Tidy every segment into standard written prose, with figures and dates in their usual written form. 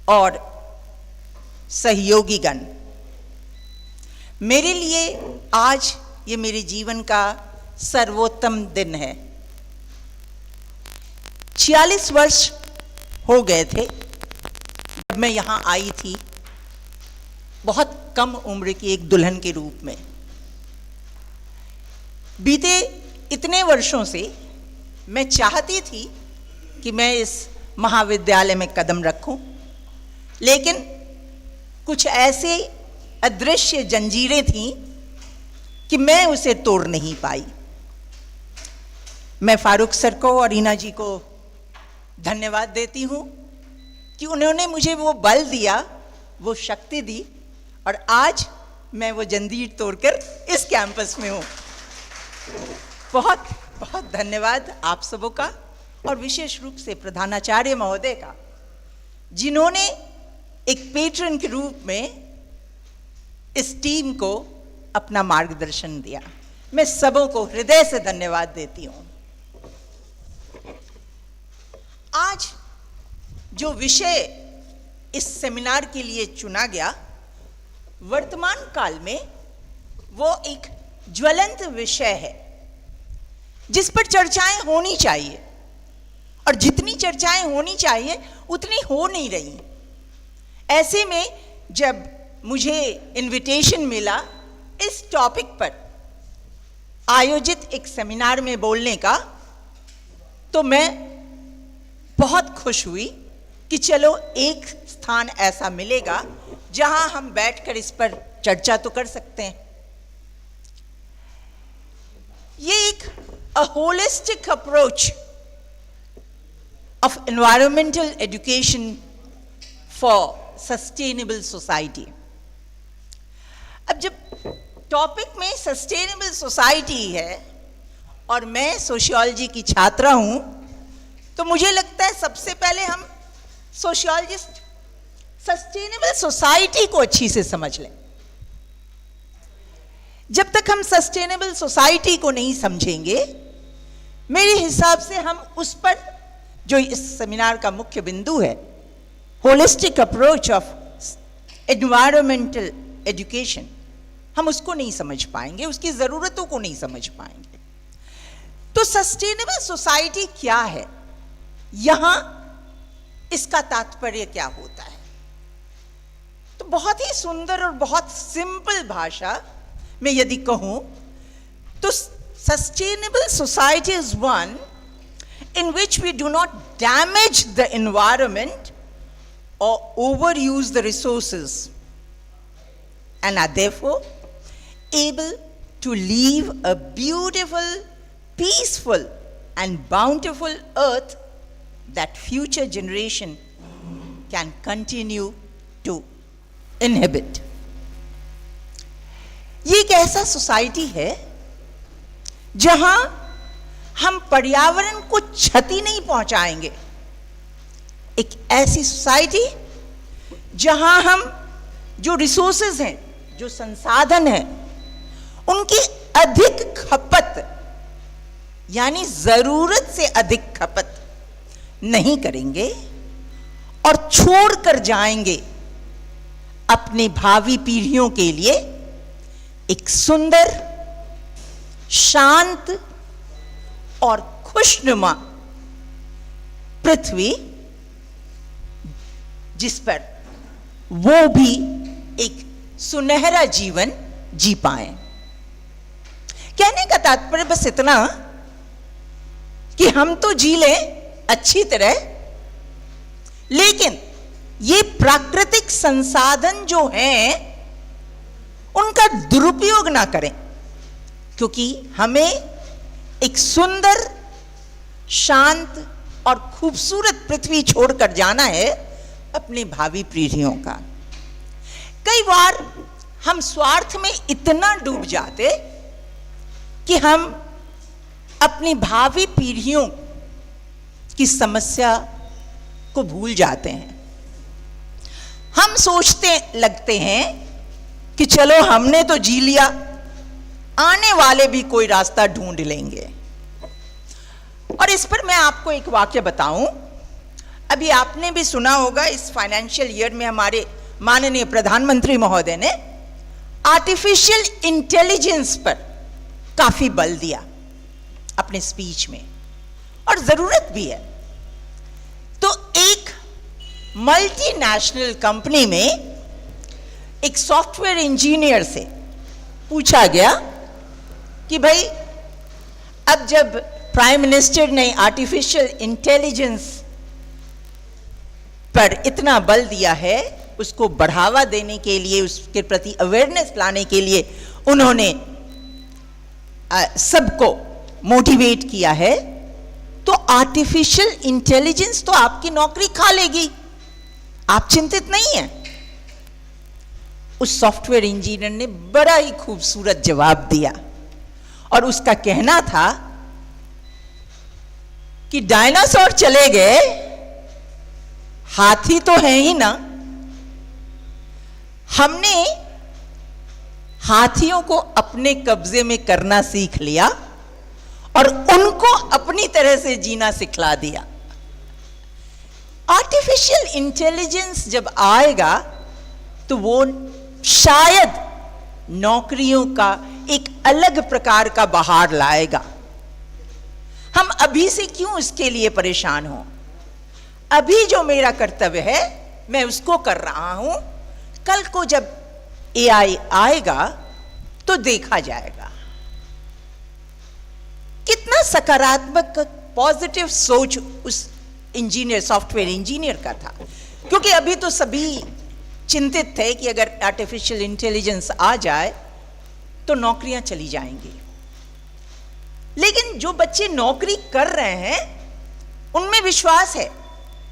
और सहयोगीगण, मेरे लिए आज ये मेरे जीवन का सर्वोत्तम दिन है। 46 वर्ष हो गए थे जब मैं यहाँ आई थी, बहुत कम उम्र की एक दुल्हन के रूप में। बीते इतने वर्षों से मैं चाहती थी कि मैं इस महाविद्यालय में कदम रखूं, लेकिन कुछ ऐसे अदृश्य जंजीरें थीं कि मैं उसे तोड़ नहीं पाई। मैं फारूक सर को और रीना जी को धन्यवाद देती हूं कि उन्होंने मुझे वो बल दिया, वो शक्ति दी, और आज मैं वो जंजीर तोड़कर इस कैंपस में हूं। बहुत बहुत धन्यवाद आप सबों का, और विशेष रूप से प्रधानाचार्य महोदय का, जिन्होंने एक पेट्रन के रूप में इस टीम को अपना मार्गदर्शन दिया। मैं सबों को हृदय से धन्यवाद देती हूं। आज जो विषय इस सेमिनार के लिए चुना गया, वर्तमान काल में वो एक ज्वलंत विषय है जिस पर चर्चाएं होनी चाहिए, और जितनी चर्चाएं होनी चाहिए उतनी हो नहीं रही। ऐसे में जब मुझे इनविटेशन मिला इस टॉपिक पर आयोजित एक सेमिनार में बोलने का, तो मैं बहुत खुश हुई कि चलो एक स्थान ऐसा मिलेगा जहां हम बैठकर इस पर चर्चा तो कर सकते हैं। ये एक a holistic approach of environmental education for sustainable society। अब जब टॉपिक में सस्टेनेबल सोसाइटी है और मैं सोशियोलॉजी की छात्रा हूं, तो मुझे लगता है सबसे पहले हम सोशियोलॉजिस्ट सस्टेनेबल सोसाइटी को अच्छी से समझ लें। जब तक हम सस्टेनेबल सोसाइटी को नहीं समझेंगे, मेरे हिसाब से हम उस पर, जो इस सेमिनार का मुख्य बिंदु है, holistic approach of environmental education, हम उसको नहीं समझ पाएंगे, उसकी ज़रूरतों को नहीं समझ पाएंगे। तो सस्टेनेबल सोसाइटी क्या है, यहाँ इसका तात्पर्य क्या होता है? तो बहुत ही सुंदर और बहुत सिंपल भाषा में यदि कहूं तो sustainable society is one in which we do not damage the environment or overuse the resources, and are therefore able to leave a beautiful, peaceful and bountiful earth that future generation can continue to inhabit। ये एक ऐसा society है जहां हम पर्यावरण को क्षति नहीं पहुंचाएंगे। एक ऐसी सोसाइटी जहां हम जो रिसोर्सेज हैं, जो संसाधन हैं, उनकी अधिक खपत, यानी जरूरत से अधिक खपत नहीं करेंगे और छोड़ कर जाएंगे अपनी भावी पीढ़ियों के लिए एक सुंदर, शांत और खुशनुमा पृथ्वी, जिस पर वो भी एक सुनहरा जीवन जी पाए। कहने का तात्पर्य बस इतना कि हम तो जी लें अच्छी तरह, लेकिन ये प्राकृतिक संसाधन जो हैं उनका दुरुपयोग ना करें, क्योंकि हमें एक सुंदर, शांत और खूबसूरत पृथ्वी छोड़कर जाना है अपनी भावी पीढ़ियों का। कई बार हम स्वार्थ में इतना डूब जाते कि हम अपनी भावी पीढ़ियों की समस्या को भूल जाते हैं। हम सोचते लगते हैं कि चलो हमने तो जी लिया, आने वाले भी कोई रास्ता ढूंढ लेंगे। और इस पर मैं आपको एक वाक्य बताऊं। अभी आपने भी सुना होगा, इस फाइनेंशियल ईयर में हमारे माननीय प्रधानमंत्री महोदय ने आर्टिफिशियल इंटेलिजेंस पर काफी बल दिया अपने स्पीच में, और जरूरत भी है। तो एक मल्टीनेशनल कंपनी में एक सॉफ्टवेयर इंजीनियर से पूछा गया कि भाई, अब जब प्राइम मिनिस्टर ने आर्टिफिशियल इंटेलिजेंस पर इतना बल दिया है, उसको बढ़ावा देने के लिए, उसके प्रति अवेयरनेस लाने के लिए उन्होंने सबको मोटिवेट किया है, तो आर्टिफिशियल इंटेलिजेंस तो आपकी नौकरी खा लेगी, आप चिंतित नहीं हैं। उस सॉफ्टवेयर इंजीनियर ने बड़ा ही खूबसूरत जवाब दिया, और उसका कहना था कि डायनासोर चले गए, हाथी तो है ही ना। हमने हाथियों को अपने कब्जे में करना सीख लिया और उनको अपनी तरह से जीना सिखला दिया। आर्टिफिशियल इंटेलिजेंस जब आएगा तो वो शायद नौकरियों का एक अलग प्रकार का बहार लाएगा। हम अभी से क्यों इसके लिए परेशान हों? अभी जो मेरा कर्तव्य है मैं उसको कर रहा हूं, कल को जब एआई आएगा तो देखा जाएगा। कितना सकारात्मक पॉजिटिव सोच उस इंजीनियर, सॉफ्टवेयर इंजीनियर का था, क्योंकि अभी तो सभी चिंतित थे कि अगर आर्टिफिशियल इंटेलिजेंस आ जाए तो नौकरियां चली जाएंगी। लेकिन जो बच्चे नौकरी कर रहे हैं उनमें विश्वास है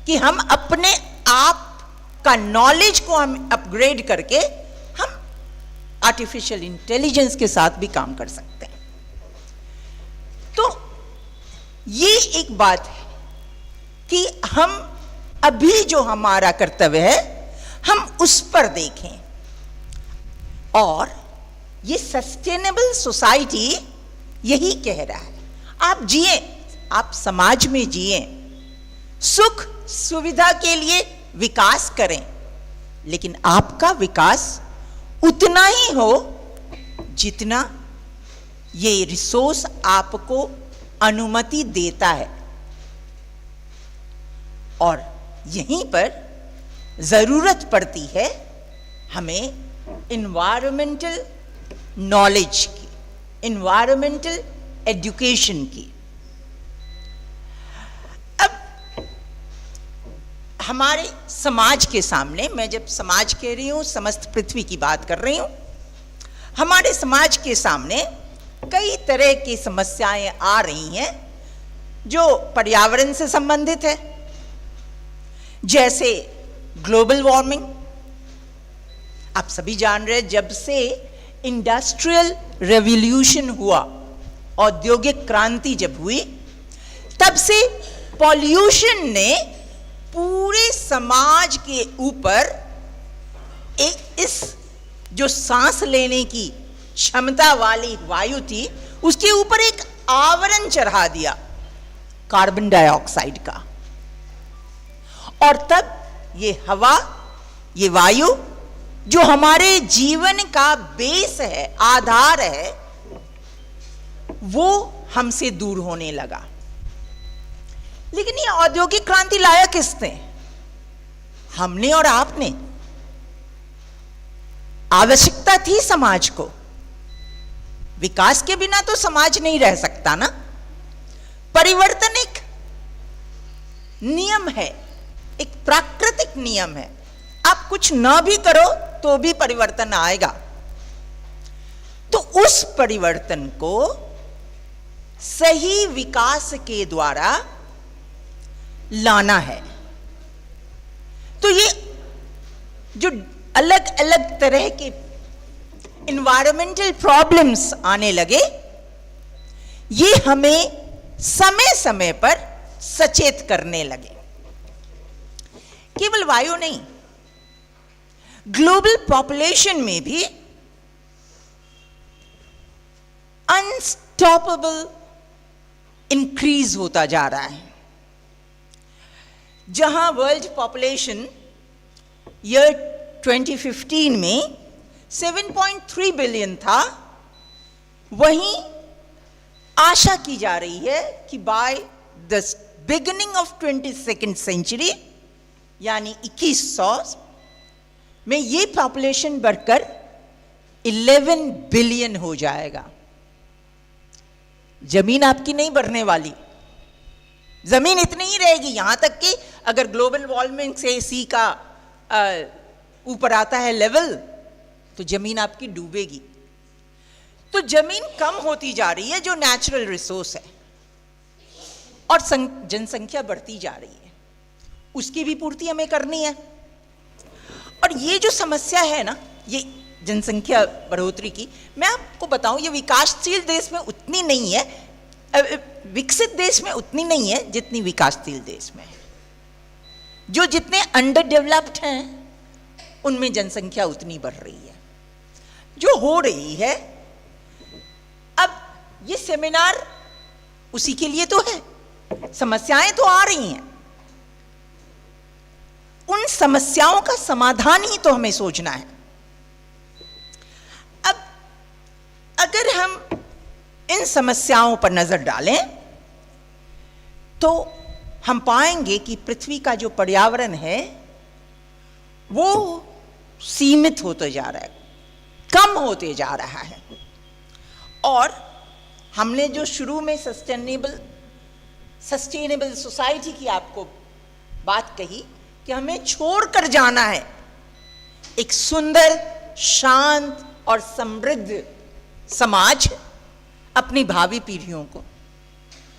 कि हम अपने आप का नॉलेज को हम अपग्रेड करके हम आर्टिफिशियल इंटेलिजेंस के साथ भी काम कर सकते हैं। तो ये एक बात है कि हम अभी जो हमारा कर्तव्य है हम उस पर देखें, और ये सस्टेनेबल सोसाइटी यही कह रहा है। आप जिए, आप समाज में जिए, सुख सुविधा के लिए विकास करें, लेकिन आपका विकास उतना ही हो जितना ये रिसोर्स आपको अनुमति देता है। और यहीं पर जरूरत पड़ती है हमें इन्वायरमेंटल नॉलेज की, इन्वायरमेंटल एजुकेशन की। अब हमारे समाज के सामने, मैं जब समाज कह रही हूं समस्त पृथ्वी की बात कर रही हूं, हमारे समाज के सामने कई तरह की समस्याएं आ रही हैं जो पर्यावरण से संबंधित है, जैसे ग्लोबल वार्मिंग। आप सभी जान रहे हैं, जब से इंडस्ट्रियल रेवोल्यूशन हुआ, औद्योगिक क्रांति जब हुई, तब से पॉल्यूशन ने पूरे समाज के ऊपर एक, इस जो सांस लेने की क्षमता वाली वायु थी, उसके ऊपर एक आवरण चढ़ा दिया कार्बन डाइऑक्साइड का। और तब ये हवा, ये वायु जो हमारे जीवन का बेस है, आधार है, वो हमसे दूर होने लगा। लेकिन ये औद्योगिक क्रांति लाया किसने? हमने और आपने। आवश्यकता थी समाज को, विकास के बिना तो समाज नहीं रह सकता ना। परिवर्तन एक नियम है, एक प्राकृतिक नियम है। आप कुछ ना भी करो तो भी परिवर्तन आएगा। तो उस परिवर्तन को सही विकास के द्वारा लाना है। तो ये जो अलग अलग तरह के इन्वायरमेंटल प्रॉब्लम्स आने लगे, ये हमें समय समय पर सचेत करने लगे। केवल वायु नहीं, ग्लोबल पॉपुलेशन में भी अनस्टॉपेबल इंक्रीज होता जा रहा है। जहां वर्ल्ड पॉपुलेशन ईयर 2015 में 7.3 बिलियन था, वहीं आशा की जा रही है कि by the beginning of 22nd century यानी 2100 में ये पॉपुलेशन बढ़कर 11 बिलियन हो जाएगा। जमीन आपकी नहीं बढ़ने वाली, जमीन इतनी ही रहेगी। यहां तक कि अगर ग्लोबल वार्मिंग से सी का ऊपर आता है लेवल, तो जमीन आपकी डूबेगी। तो जमीन कम होती जा रही है जो नेचुरल रिसोर्स है, और जनसंख्या बढ़ती जा रही है, उसकी भी पूर्ति हमें करनी है। और ये जो समस्या है ना, ये जनसंख्या बढ़ोतरी की, मैं आपको बताऊं, ये विकासशील देश में उतनी नहीं है, विकसित देश में उतनी नहीं है जितनी विकासशील देश में है। जो जितने अंडर डेवलप्ड हैं उनमें जनसंख्या उतनी बढ़ रही है जो हो रही है। अब ये सेमिनार उसी के लिए तो है, समस्याएं तो आ रही हैं, उन समस्याओं का समाधान ही तो हमें सोचना है। अब अगर हम इन समस्याओं पर नजर डालें तो हम पाएंगे कि पृथ्वी का जो पर्यावरण है वो सीमित होते जा रहा है, कम होते जा रहा है। और हमने जो शुरू में सस्टेनेबल सोसाइटी की आपको बात कही कि हमें छोड़कर जाना है एक सुंदर, शांत और समृद्ध समाज अपनी भावी पीढ़ियों को,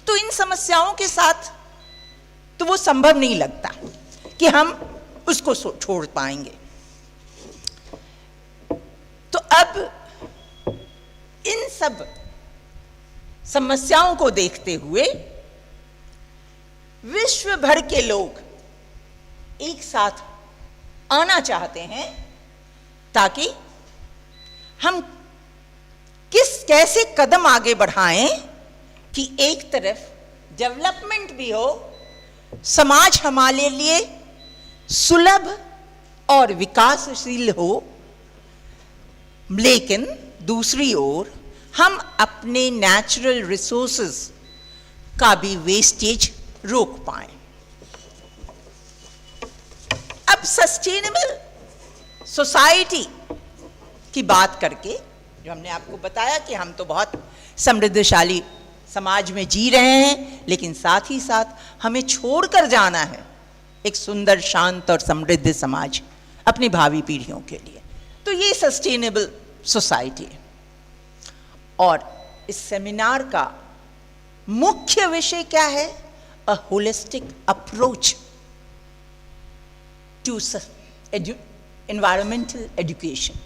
तो इन समस्याओं के साथ तो वो संभव नहीं लगता कि हम उसको छोड़ पाएंगे। तो अब इन सब समस्याओं को देखते हुए विश्व भर के लोग एक साथ आना चाहते हैं ताकि हम कैसे कदम आगे बढ़ाएं कि एक तरफ डेवलपमेंट भी हो, समाज हमारे लिए सुलभ और विकासशील हो, लेकिन दूसरी ओर हम अपने नेचुरल रिसोर्सेज का भी वेस्टेज रोक पाएं। अब सस्टेनेबल सोसाइटी की बात करके जो हमने आपको बताया कि हम तो बहुत समृद्धशाली समाज में जी रहे हैं, लेकिन साथ ही साथ हमें छोड़कर जाना है एक सुंदर, शांत और समृद्ध समाज अपनी भावी पीढ़ियों के लिए। तो ये सस्टेनेबल सोसाइटी है। और इस सेमिनार का मुख्य विषय क्या है? A holistic approach to environmental education.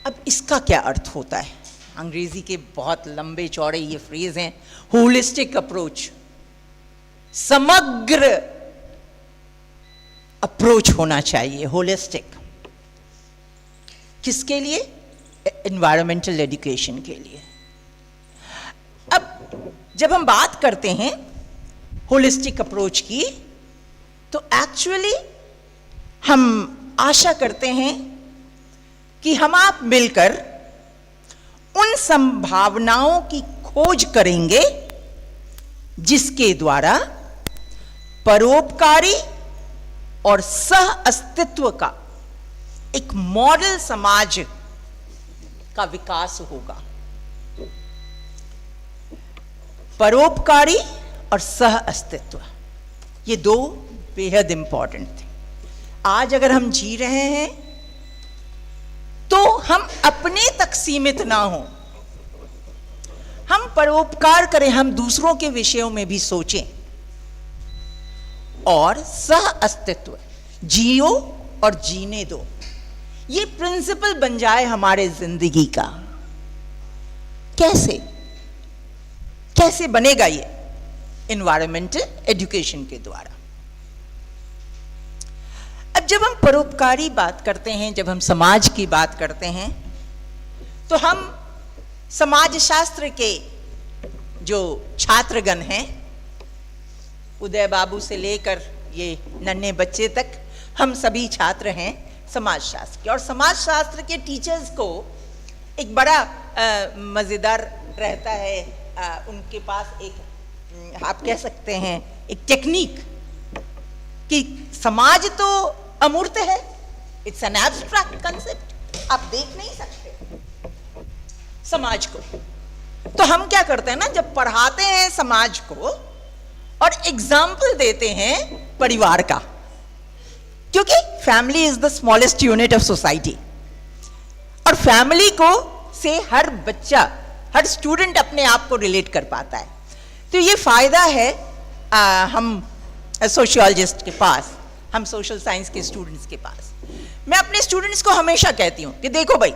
अब इसका क्या अर्थ होता है? अंग्रेजी के बहुत लंबे चौड़े ये फ्रेज हैं, होलिस्टिक अप्रोच, समग्र अप्रोच होना चाहिए। होलिस्टिक किसके लिए? एनवायरमेंटल एजुकेशन के लिए। अब जब हम बात करते हैं होलिस्टिक अप्रोच की, तो एक्चुअली हम आशा करते हैं कि हम आप मिलकर उन संभावनाओं की खोज करेंगे जिसके द्वारा परोपकारी और सह अस्तित्व का एक मॉडल समाज का विकास होगा। परोपकारी और सह अस्तित्व, ये दो बेहद इंपॉर्टेंट थे। आज अगर हम जी रहे हैं तो हम अपने तक सीमित ना हो, हम परोपकार करें, हम दूसरों के विषयों में भी सोचें, और सह अस्तित्व, जियो और जीने दो, ये प्रिंसिपल बन जाए हमारे जिंदगी का। कैसे कैसे बनेगा ये? एनवायरमेंटल एजुकेशन के द्वारा। अब जब हम परोपकारी बात करते हैं, जब हम समाज की बात करते हैं, तो हम समाजशास्त्र के जो छात्रगण हैं उदय बाबू से लेकर ये नन्हे बच्चे तक हम सभी छात्र हैं समाजशास्त्र के। और समाजशास्त्र के टीचर्स को एक बड़ा मज़ेदार रहता है, उनके पास एक आप कह सकते हैं एक टेक्निक कि समाज तो अमूर्त है, इट्स एन एब्स्ट्रैक्ट कंसेप्ट, आप देख नहीं सकते समाज को। तो हम क्या करते हैं ना, जब पढ़ाते हैं समाज को और एग्जाम्पल देते हैं परिवार का, क्योंकि family is the smallest unit of society, और फैमिली को से हर बच्चा, हर स्टूडेंट अपने आप को रिलेट कर पाता है। तो ये फायदा है हम सोशियोलॉजिस्ट के पास, हम सोशल साइंस के स्टूडेंट्स के पास। मैं अपने स्टूडेंट्स को हमेशा कहती हूँ कि देखो भाई,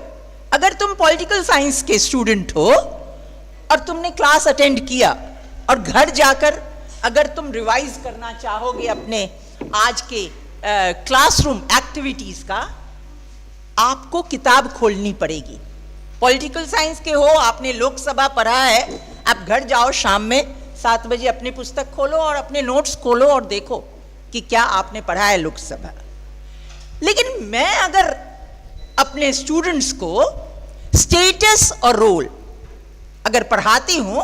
अगर तुम पॉलिटिकल साइंस के स्टूडेंट हो और तुमने क्लास अटेंड किया और घर जाकर अगर तुम रिवाइज करना चाहोगे अपने आज के क्लासरूम एक्टिविटीज का, आपको किताब खोलनी पड़ेगी। पॉलिटिकल साइंस के हो, आपने लोकसभा पढ़ा है, आप घर जाओ शाम में 7 बजे अपनी पुस्तक खोलो और अपने नोट्स खोलो और देखो कि क्या आपने पढ़ा है लोकसभा। लेकिन मैं अगर अपने स्टूडेंट्स को स्टेटस और रोल अगर पढ़ाती हूं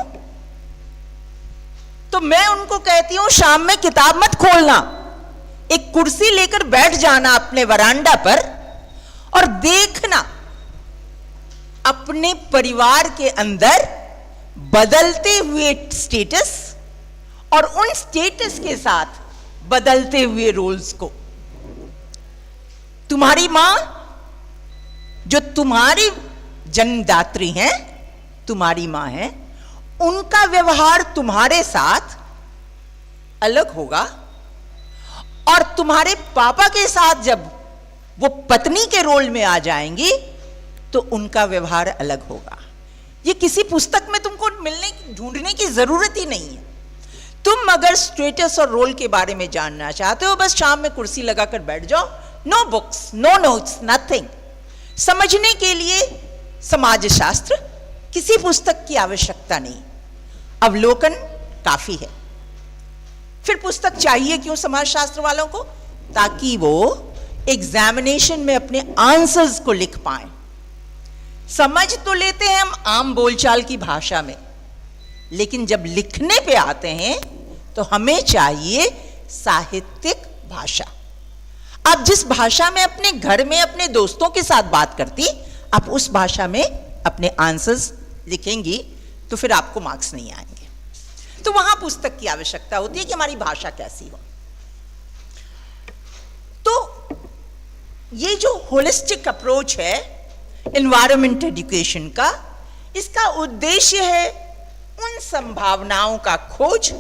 तो मैं उनको कहती हूं शाम में किताब मत खोलना, एक कुर्सी लेकर बैठ जाना अपने वरांडा पर और देखना अपने परिवार के अंदर बदलते हुए स्टेटस और उन स्टेटस के साथ बदलते हुए रोल्स को। तुम्हारी मां जो तुम्हारी जन्मदात्री हैं, तुम्हारी मां है, उनका व्यवहार तुम्हारे साथ अलग होगा, और तुम्हारे पापा के साथ जब वो पत्नी के रोल में आ जाएंगी तो उनका व्यवहार अलग होगा। ये किसी पुस्तक में तुमको ढूंढने की जरूरत ही नहीं है। तुम अगर स्टेटस और रोल के बारे में जानना चाहते हो, बस शाम में कुर्सी लगाकर बैठ जाओ, no books, no notes, nothing. समझने के लिए समाजशास्त्र किसी पुस्तक की आवश्यकता नहीं, अवलोकन काफी है। फिर पुस्तक चाहिए क्यों समाजशास्त्र वालों को? ताकि वो एग्जामिनेशन में अपने आंसर्स को लिख पाएं। समझ तो लेते हैं हम आम बोलचाल की भाषा में, लेकिन जब लिखने पे आते हैं तो हमें चाहिए साहित्यिक भाषा। आप जिस भाषा में अपने घर में अपने दोस्तों के साथ बात करती, आप उस भाषा में अपने आंसर्स लिखेंगी तो फिर आपको मार्क्स नहीं आएंगे। तो वहां पुस्तक की आवश्यकता होती है कि हमारी भाषा कैसी हो। तो ये जो होलिस्टिक अप्रोच है एनवायरमेंट एजुकेशन का, इसका उद्देश्य है उन संभावनाओं का खोज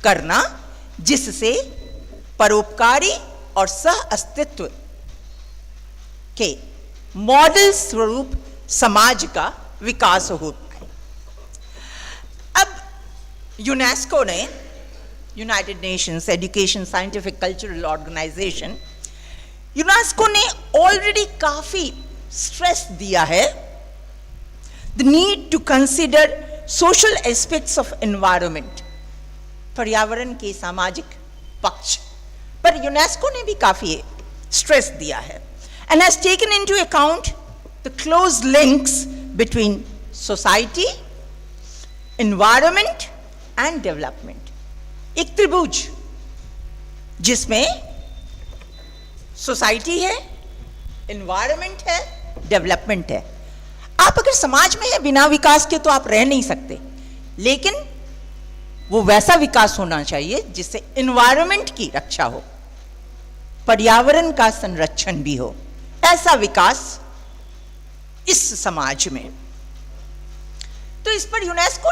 करना जिससे परोपकारी और सह अस्तित्व के मॉडल स्वरूप समाज का विकास हो पाए। अब यूनेस्को ने, United Nations education scientific cultural organization, UNESCO ने ऑलरेडी काफी स्ट्रेस दिया है the need to consider social aspects of environment, पर्यावरण के सामाजिक पक्ष पर यूनेस्को ने भी काफी स्ट्रेस दिया है, and has taken into account the close links between society, environment and development. एक त्रिभुज जिसमें सोसाइटी है, एनवायरमेंट है, डेवलपमेंट है। आप अगर समाज में है, बिना विकास के तो आप रह नहीं सकते, लेकिन वो वैसा विकास होना चाहिए जिससे एनवायरनमेंट की रक्षा हो, पर्यावरण का संरक्षण भी हो। ऐसा विकास इस समाज में। तो इस पर यूनेस्को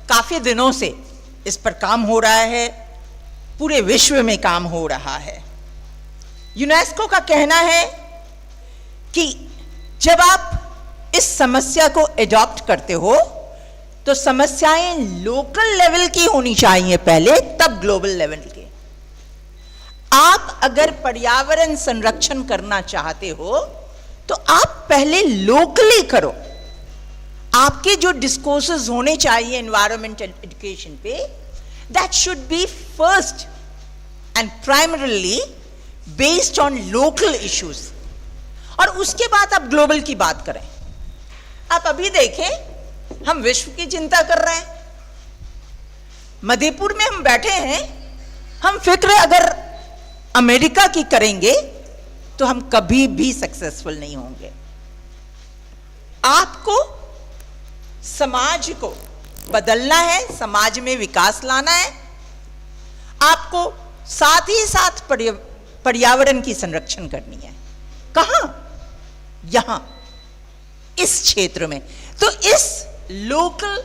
काफी दिनों से इस पर काम हो रहा है, पूरे विश्व में काम हो रहा है। यूनेस्को का कहना है कि जब आप इस समस्या को एडॉप्ट करते हो तो समस्याएं लोकल लेवल की होनी चाहिए पहले, तब ग्लोबल लेवल के। आप अगर पर्यावरण संरक्षण करना चाहते हो तो आप पहले लोकली करो। आपके जो डिस्कोर्सेस होने चाहिए एनवायरमेंटल एजुकेशन पे, that should be first and primarily based on local issues, और उसके बाद आप ग्लोबल की बात करें। आप अभी देखें, हम विश्व की चिंता कर रहे हैं, मधेपुर में हम बैठे हैं, हम फिक्र अगर अमेरिका की करेंगे तो हम कभी भी सक्सेसफुल नहीं होंगे। आपको समाज को बदलना है, समाज में विकास लाना है, आपको साथ ही साथ पर्यावरण की संरक्षण करनी है। कहां? यहां, इस क्षेत्र में। तो इस लोकल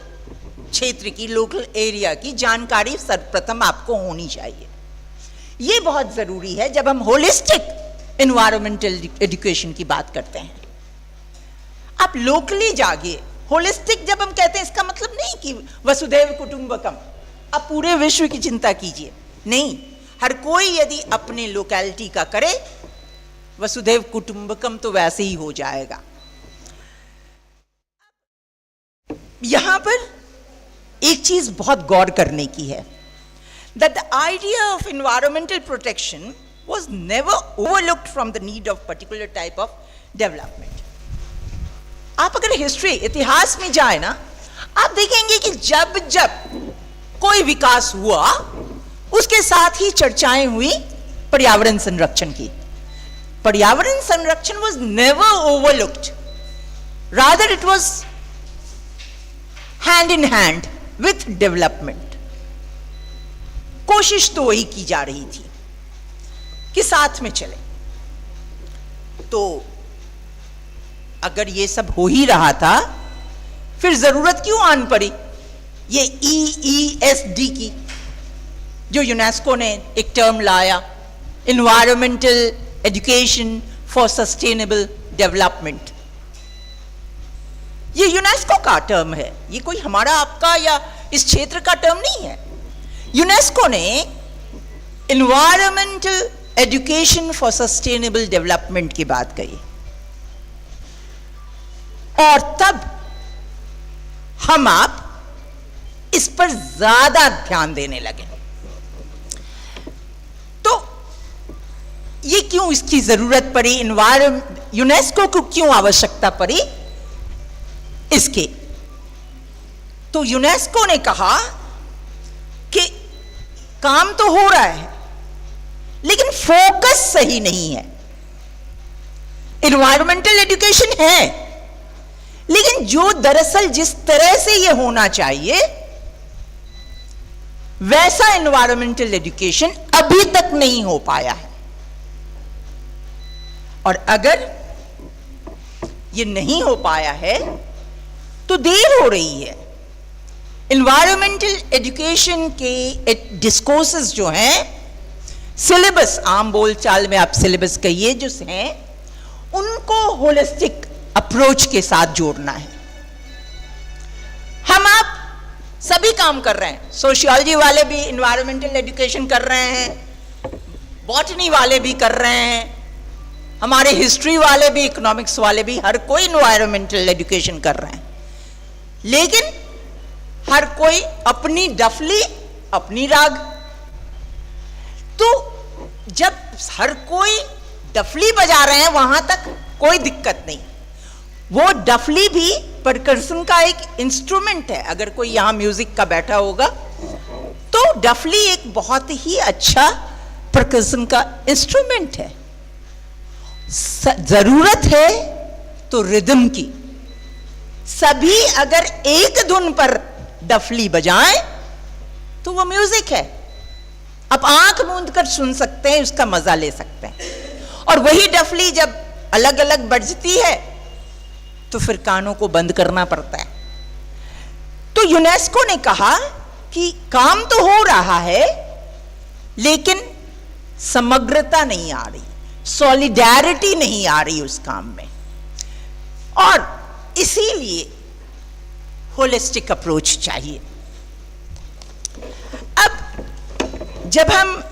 क्षेत्र की, लोकल एरिया की जानकारी सर्वप्रथम आपको होनी चाहिए। यह बहुत जरूरी है जब हम होलिस्टिक एनवायरमेंटल एजुकेशन की बात करते हैं। आप लोकली जागिए। होलिस्टिक जब हम कहते हैं, इसका मतलब नहीं कि वसुधैव कुटुंबकम, आप पूरे विश्व की चिंता कीजिए, नहीं। हर कोई यदि अपने लोकेलिटी का करे, वसुधैव कुटुंबकम तो वैसे ही हो जाएगा। यहां पर एक चीज बहुत गौर करने की है, that the idea of environmental protection was never overlooked from the need of particular type of development. आप अगर हिस्ट्री, इतिहास में जाए ना, आप देखेंगे कि जब जब कोई विकास हुआ उसके साथ ही चर्चाएं हुई पर्यावरण संरक्षण की। पर्यावरण संरक्षण was never overlooked, rather it was hand in hand with development. कोशिश तो वही की जा रही थी कि साथ में चले। तो अगर ये सब हो ही रहा था, फिर जरूरत क्यों आन पड़ी ये EESD की, जो यूनेस्को ने एक टर्म लाया, environmental education for sustainable development. ये यूनेस्को का टर्म है, ये कोई हमारा आपका या इस क्षेत्र का टर्म नहीं है। यूनेस्को ने environmental education for sustainable development की बात कही, और तब हम आप इस पर ज्यादा ध्यान देने लगे। तो ये क्यों इसकी जरूरत पड़ी, यूनेस्को को क्यों आवश्यकता पड़ी इसके? तो यूनेस्को ने कहा कि काम तो हो रहा है लेकिन फोकस सही नहीं है। एनवायरमेंटल एजुकेशन है, लेकिन जो दरअसल जिस तरह से यह होना चाहिए वैसा एनवायरमेंटल एजुकेशन अभी तक नहीं हो पाया है। और अगर यह नहीं हो पाया है तो देर हो रही है। एनवायरमेंटल एजुकेशन के डिस्कोर्सेस जो हैं, सिलेबस, आम बोलचाल में आप सिलेबस कहिए, जो हैं उनको होलिस्टिक अप्रोच के साथ जोड़ना है। हम आप सभी काम कर रहे हैं, सोशियोलॉजी वाले भी एनवायरमेंटल एजुकेशन कर रहे हैं, बॉटनी वाले भी कर रहे हैं, हमारे हिस्ट्री वाले भी, इकोनॉमिक्स वाले भी, हर कोई एनवायरमेंटल एजुकेशन कर रहे हैं। लेकिन हर कोई अपनी डफली, अपनी राग। तो जब हर कोई डफली बजा रहे हैं वहां तक कोई दिक्कत नहीं। वो डफली भी परकर्सन का एक इंस्ट्रूमेंट है। अगर कोई यहां म्यूजिक का बैठा होगा तो डफली एक बहुत ही अच्छा परकर्सन का इंस्ट्रूमेंट है। जरूरत है तो रिदम की। सभी अगर एक धुन पर डफली बजाएं तो वो म्यूजिक है। आप आंख मूंद कर सुन सकते हैं, उसका मजा ले सकते हैं। और वही डफली जब अलग अलग बजती है तो फिर कानों को बंद करना पड़ता है। तो यूनेस्को ने कहा कि काम तो हो रहा है लेकिन समग्रता नहीं आ रही, सॉलिडैरिटी नहीं आ रही उस काम में, और इसीलिए होलिस्टिक अप्रोच चाहिए। अब जब हम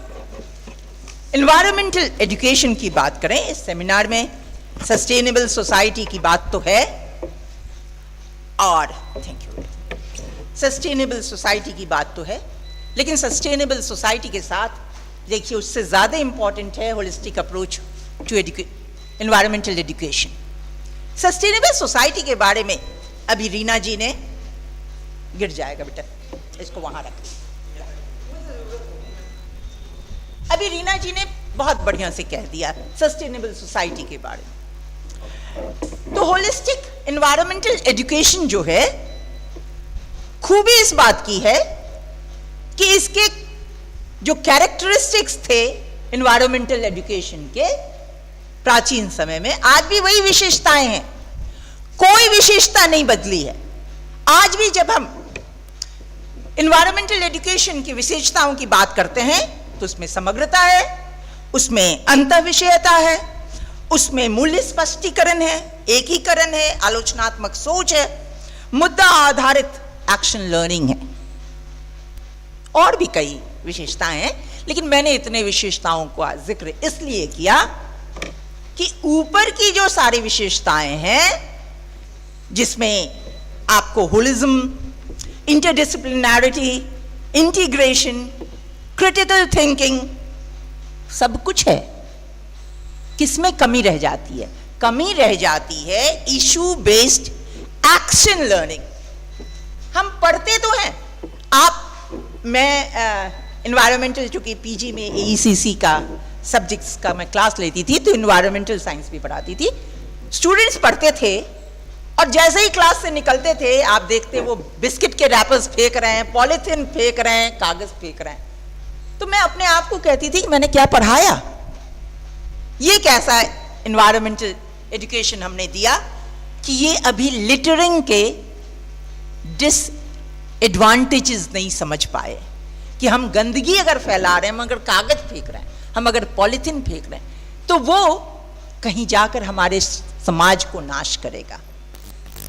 एनवायरमेंटल एजुकेशन की बात करें, इस सेमिनार में सस्टेनेबल सोसाइटी की बात तो है, और थैंक यू, सस्टेनेबल सोसाइटी की बात तो है, लेकिन सस्टेनेबल सोसाइटी के साथ देखिए उससे ज्यादा इंपॉर्टेंट है holistic approach to environmental education. Sustainable society के बारे में अभी रीना जी ने, गिर जाएगा बेटा, इसको वहां रख, अभी रीना जी ने बहुत बढ़िया से कह दिया सस्टेनेबल सोसाइटी के बारे में। तो होलिस्टिक एनवायरमेंटल एजुकेशन जो है, खूबी इस बात की है कि इसके जो कैरेक्टरिस्टिक्स थे एनवायरमेंटल एजुकेशन के प्राचीन समय में, आज भी वही विशेषताएं हैं, कोई विशेषता नहीं बदली है। आज भी जब हम एनवायरमेंटल एजुकेशन की विशेषताओं की बात करते हैं तो उसमें समग्रता है, उसमें अंतःविषयता है, उसमें मूल्य स्पष्टीकरण है, एकीकरण है, आलोचनात्मक सोच है, मुद्दा आधारित एक्शन लर्निंग है, और भी कई विशेषताएं हैं। लेकिन मैंने इतने विशेषताओं का जिक्र इसलिए किया कि ऊपर की जो सारी विशेषताएं हैं, जिसमें आपको होलिज्म, इंटरडिसिप्लिनैरिटी, इंटीग्रेशन, क्रिटिकल थिंकिंग, सब कुछ है, किसमें कमी रह जाती है? कमी रह जाती है इशू बेस्ड एक्शन लर्निंग। हम पढ़ते तो हैं, मैं एनवायरमेंटल, चूंकि पीजी में एईसीसी का सब्जेक्ट्स का मैं क्लास लेती थी, तो एनवायरमेंटल साइंस भी पढ़ाती थी। स्टूडेंट्स पढ़ते थे और जैसे ही क्लास से निकलते थे, आप देखते वो बिस्किट के रैपर्स फेंक रहे हैं, पॉलिथीन फेंक रहे हैं, कागज फेंक रहे हैं। तो मैं अपने आप को कहती थी कि मैंने क्या पढ़ाया, ये कैसा एनवायरमेंटल एजुकेशन हमने दिया कि ये अभी लिटरिंग के डिसएडवांटेजेस नहीं समझ पाए कि हम गंदगी अगर फैला रहे हैं, हम अगर कागज फेंक रहे हैं, हम अगर पॉलिथीन फेंक रहे हैं, तो वो कहीं जाकर हमारे समाज को नाश करेगा,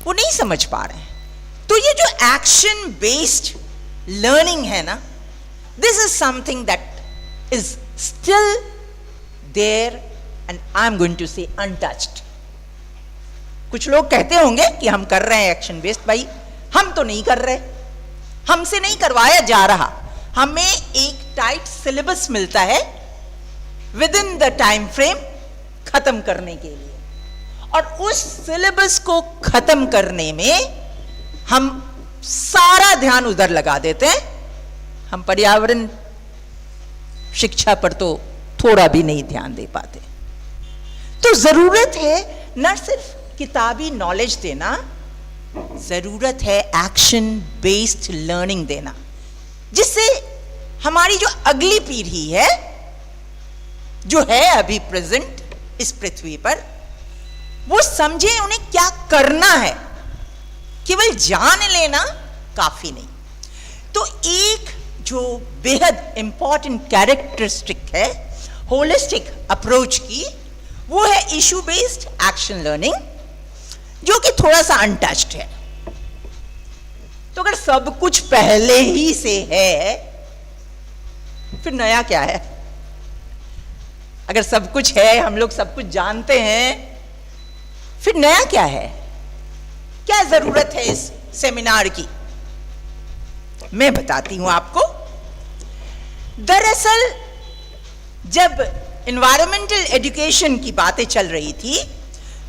वो नहीं समझ पा रहे हैं। तो ये जो एक्शन बेस्ड लर्निंग है ना, this is something that is still there and I am going to say untouched. कुछ लोग कहते होंगे कि हम कर रहे हैं एक्शन बेस्ड, भाई हम तो नहीं कर रहे, हमसे नहीं करवाया जा रहा। हमें एक टाइट सिलेबस मिलता है with in the time frame खत्म करने के लिए, और उस सिलेबस को खत्म करने में हम सारा ध्यान उधर लगा देते हैं। हम पर्यावरण शिक्षा पर तो थोड़ा भी नहीं ध्यान दे पाते। तो जरूरत है न सिर्फ किताबी नॉलेज देना, जरूरत है एक्शन बेस्ड लर्निंग देना, जिससे हमारी जो अगली पीढ़ी है, जो है अभी प्रेजेंट इस पृथ्वी पर, वो समझे उन्हें क्या करना है। केवल जान लेना काफी नहीं। तो एक जो बेहद इंपॉर्टेंट कैरेक्टरिस्टिक है होलिस्टिक अप्रोच की, वो है इशू बेस्ड एक्शन लर्निंग, जो कि थोड़ा सा अनटच्ड है। तो अगर सब कुछ पहले ही से है, फिर नया क्या है? अगर सब कुछ है, हम लोग सब कुछ जानते हैं, फिर नया क्या है? क्या जरूरत है इस सेमिनार की? मैं बताती हूं आपको। दरअसल जब एनवायरमेंटल एजुकेशन की बातें चल रही थी,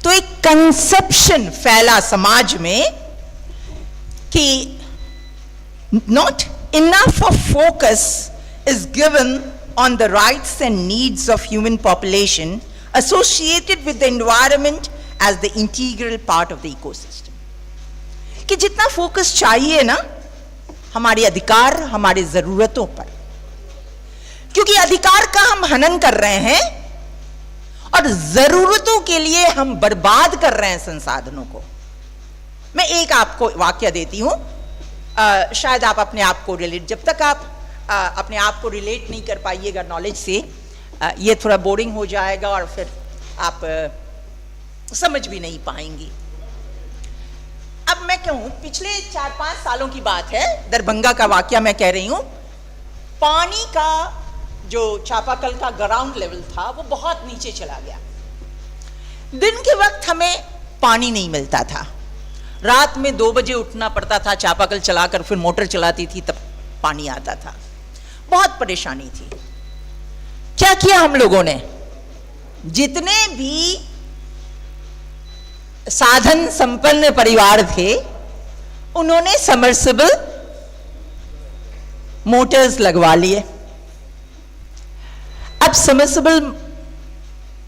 तो एक कंसेप्शन फैला समाज में कि not enough of focus is given on the rights and needs of human population associated with the environment as the integral part of the ecosystem. कि जितना फोकस चाहिए ना हमारे अधिकार, हमारे जरूरतों पर, क्योंकि अधिकार का हम हनन कर रहे हैं और जरूरतों के लिए हम बर्बाद कर रहे हैं संसाधनों को। मैं एक आपको वाक्य देती हूं, शायद आप अपने आप को रिलेट, जब तक आप अपने आप को रिलेट नहीं कर पाइएगा नॉलेज से, ये थोड़ा बोरिंग हो जाएगा और फिर आप समझ भी नहीं पाएंगी। अब मैं कहूं, पिछले 4-5 सालों की बात है, दरभंगा का वाकया मैं कह रही हूं। पानी का जो चापाकल का ग्राउंड लेवल था वो बहुत नीचे चला गया। दिन के वक्त हमें पानी नहीं मिलता था, रात में 2 बजे उठना पड़ता था, चापाकल चलाकर फिर मोटर चलाती थी, तब पानी आता था। बहुत परेशानी थी। क्या किया हम लोगों ने? जितने भी साधन संपन्न परिवार थे उन्होंने सबमर्सिबल मोटर्स लगवा लिए। अब सबमर्सिबल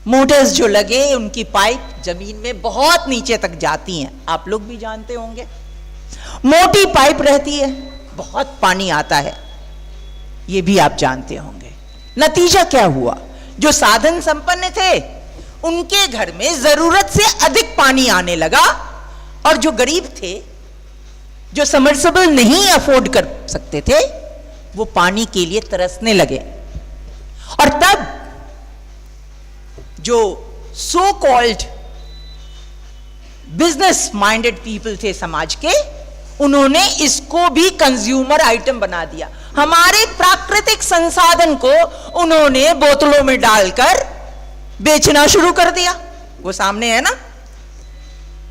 मोटर्स जो लगे, उनकी पाइप जमीन में बहुत नीचे तक जाती हैं, आप लोग भी जानते होंगे। मोटी पाइप रहती है, बहुत पानी आता है, ये भी आप जानते होंगे। नतीजा क्या हुआ? जो साधन संपन्न थे उनके घर में जरूरत से अधिक पानी आने लगा, और जो गरीब थे, जो सबमर्सिबल नहीं अफोर्ड कर सकते थे, वो पानी के लिए तरसने लगे। और तब जो so called business minded people थे समाज के, उन्होंने इसको भी कंज्यूमर आइटम बना दिया। हमारे प्राकृतिक संसाधन को उन्होंने बोतलों में डालकर बेचना शुरू कर दिया। वो सामने है ना,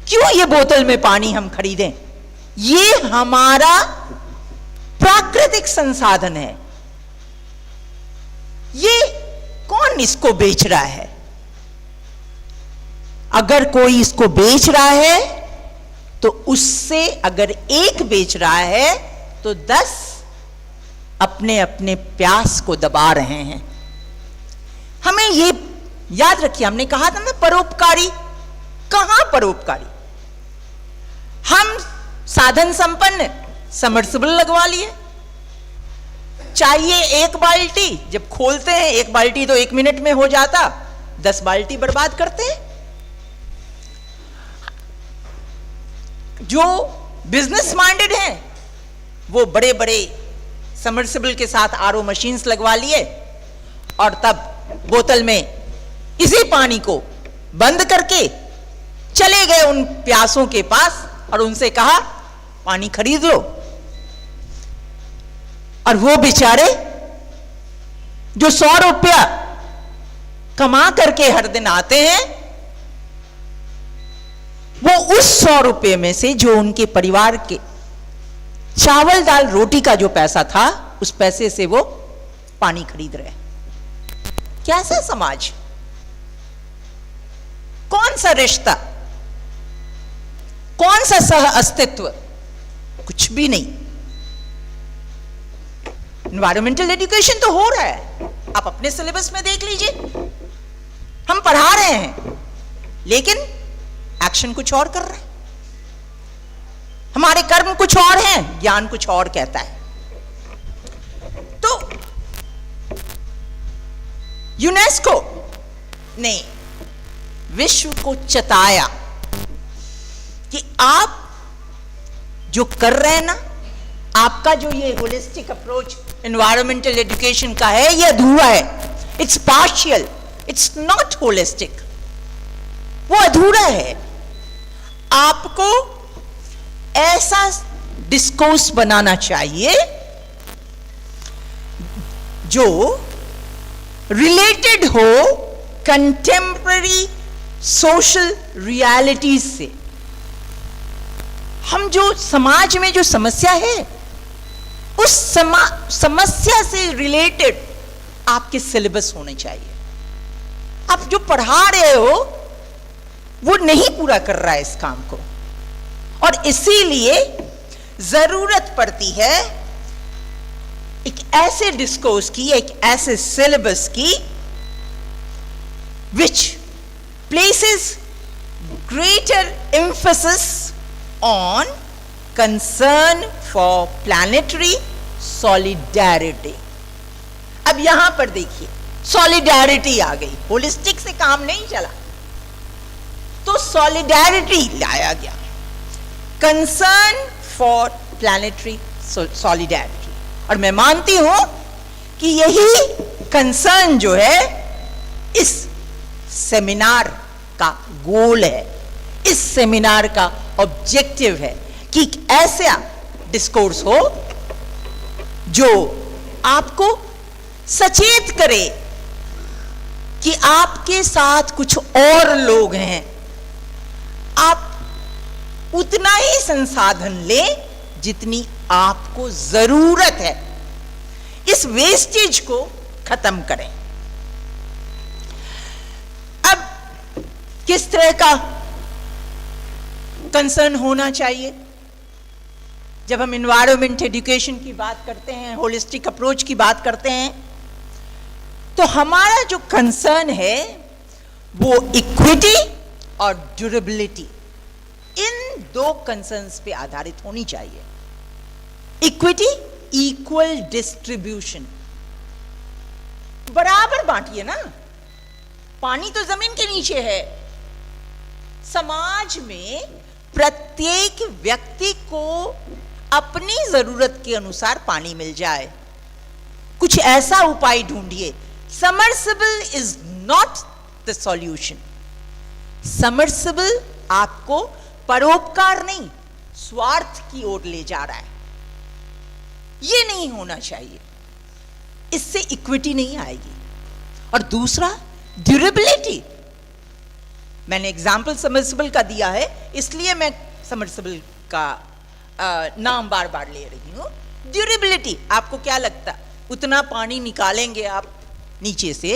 क्यों ये बोतल में पानी हम खरीदें? ये हमारा प्राकृतिक संसाधन है, ये कौन इसको बेच रहा है? अगर कोई इसको बेच रहा है तो उससे अगर एक बेच रहा है तो 10 अपने अपने प्यास को दबा रहे हैं। हमें ये याद रखिए, हमने कहा था ना परोपकारी। कहां परोपकारी? हम साधन संपन्न सबमर्सिबल लगवा लिए, चाहिए 1 बाल्टी, जब खोलते हैं 1 बाल्टी तो 1 मिनट में हो जाता, 10 बाल्टी बर्बाद करते हैं। जो बिजनेस माइंडेड हैं वो बड़े बड़े सबमर्सिबल के साथ आरओ मशीन्स लगवा लिए, और तब बोतल में इसी पानी को बंद करके चले गए उन प्यासों के पास और उनसे कहा पानी खरीद लो। और वो बेचारे जो 100 रुपया कमा करके हर दिन आते हैं, वो उस 100 रुपये में से जो उनके परिवार के चावल दाल रोटी का जो पैसा था, उस पैसे से वो पानी खरीद रहे। कैसा समाज? कौन सा रिश्ता? कौन सा सह अस्तित्व? कुछ भी नहीं। एनवायरमेंटल एजुकेशन तो हो रहा है, आप अपने सिलेबस में देख लीजिए, हम पढ़ा रहे हैं, लेकिन एक्शन कुछ और कर रहे हैं। हमारे कर्म कुछ और हैं, ज्ञान कुछ और कहता है। तो यूनेस्को ने विश्व को चताया कि आप जो कर रहे हैं ना, आपका जो ये होलिस्टिक अप्रोच एनवायरमेंटल एजुकेशन का है, ये अधूरा है। It's partial, it's not holistic, वो अधूरा है। आपको ऐसा डिस्कोर्स बनाना चाहिए जो रिलेटेड हो कंटेम्पररी सोशल रियलिटीज से। हम जो समाज में जो समस्या है, उस समस्या से रिलेटेड आपके सिलेबस होने चाहिए। आप जो पढ़ा रहे हो वो नहीं पूरा कर रहा है इस काम को, और इसीलिए जरूरत पड़ती है एक ऐसे डिस्कोर्स की, एक ऐसे सिलेबस की which places greater emphasis on concern for planetary solidarity। अब यहां पर देखिए, सॉलिडारिटी आ गई, होलिस्टिक से काम नहीं चला, तो सॉलिडारिटी लाया गया, कंसर्न फॉर प्लैनेटरी सॉलिडारिटी। और मैं मानती हूं कि यही कंसर्न जो है इस सेमिनार का गोल है, इस सेमिनार का ऑब्जेक्टिव है कि ऐसा डिस्कोर्स हो जो आपको सचेत करे कि आपके साथ कुछ और लोग हैं, आप उतना ही संसाधन लें जितनी आपको जरूरत है। इस वेस्टेज को खत्म करें। अब किस तरह का कंसर्न होना चाहिए? जब हम एनवायरमेंट एजुकेशन की बात करते हैं, होलिस्टिक अप्रोच की बात करते हैं, तो हमारा जो कंसर्न है वो इक्विटी और ड्यूरेबिलिटी, इन दो कंसर्न्स पे आधारित होनी चाहिए। इक्विटी, इक्वल डिस्ट्रीब्यूशन, बराबर बांटिए ना। पानी तो जमीन के नीचे है। समाज में प्रत्येक व्यक्ति को अपनी जरूरत के अनुसार पानी मिल जाए, कुछ ऐसा उपाय ढूंढिए। Submersible is not the solution. Submersible आपको परोपकार नहीं, स्वार्थ की ओर ले जा रहा है। यह नहीं होना चाहिए, इससे इक्विटी नहीं आएगी। और दूसरा, ड्यूरेबिलिटी। मैंने एग्जाम्पल सबमर्सिबल का दिया है, इसलिए मैं सबमर्सिबल का नाम बार बार ले रही हूं। ड्यूरेबिलिटी, आपको क्या लगता उतना पानी निकालेंगे आप नीचे से,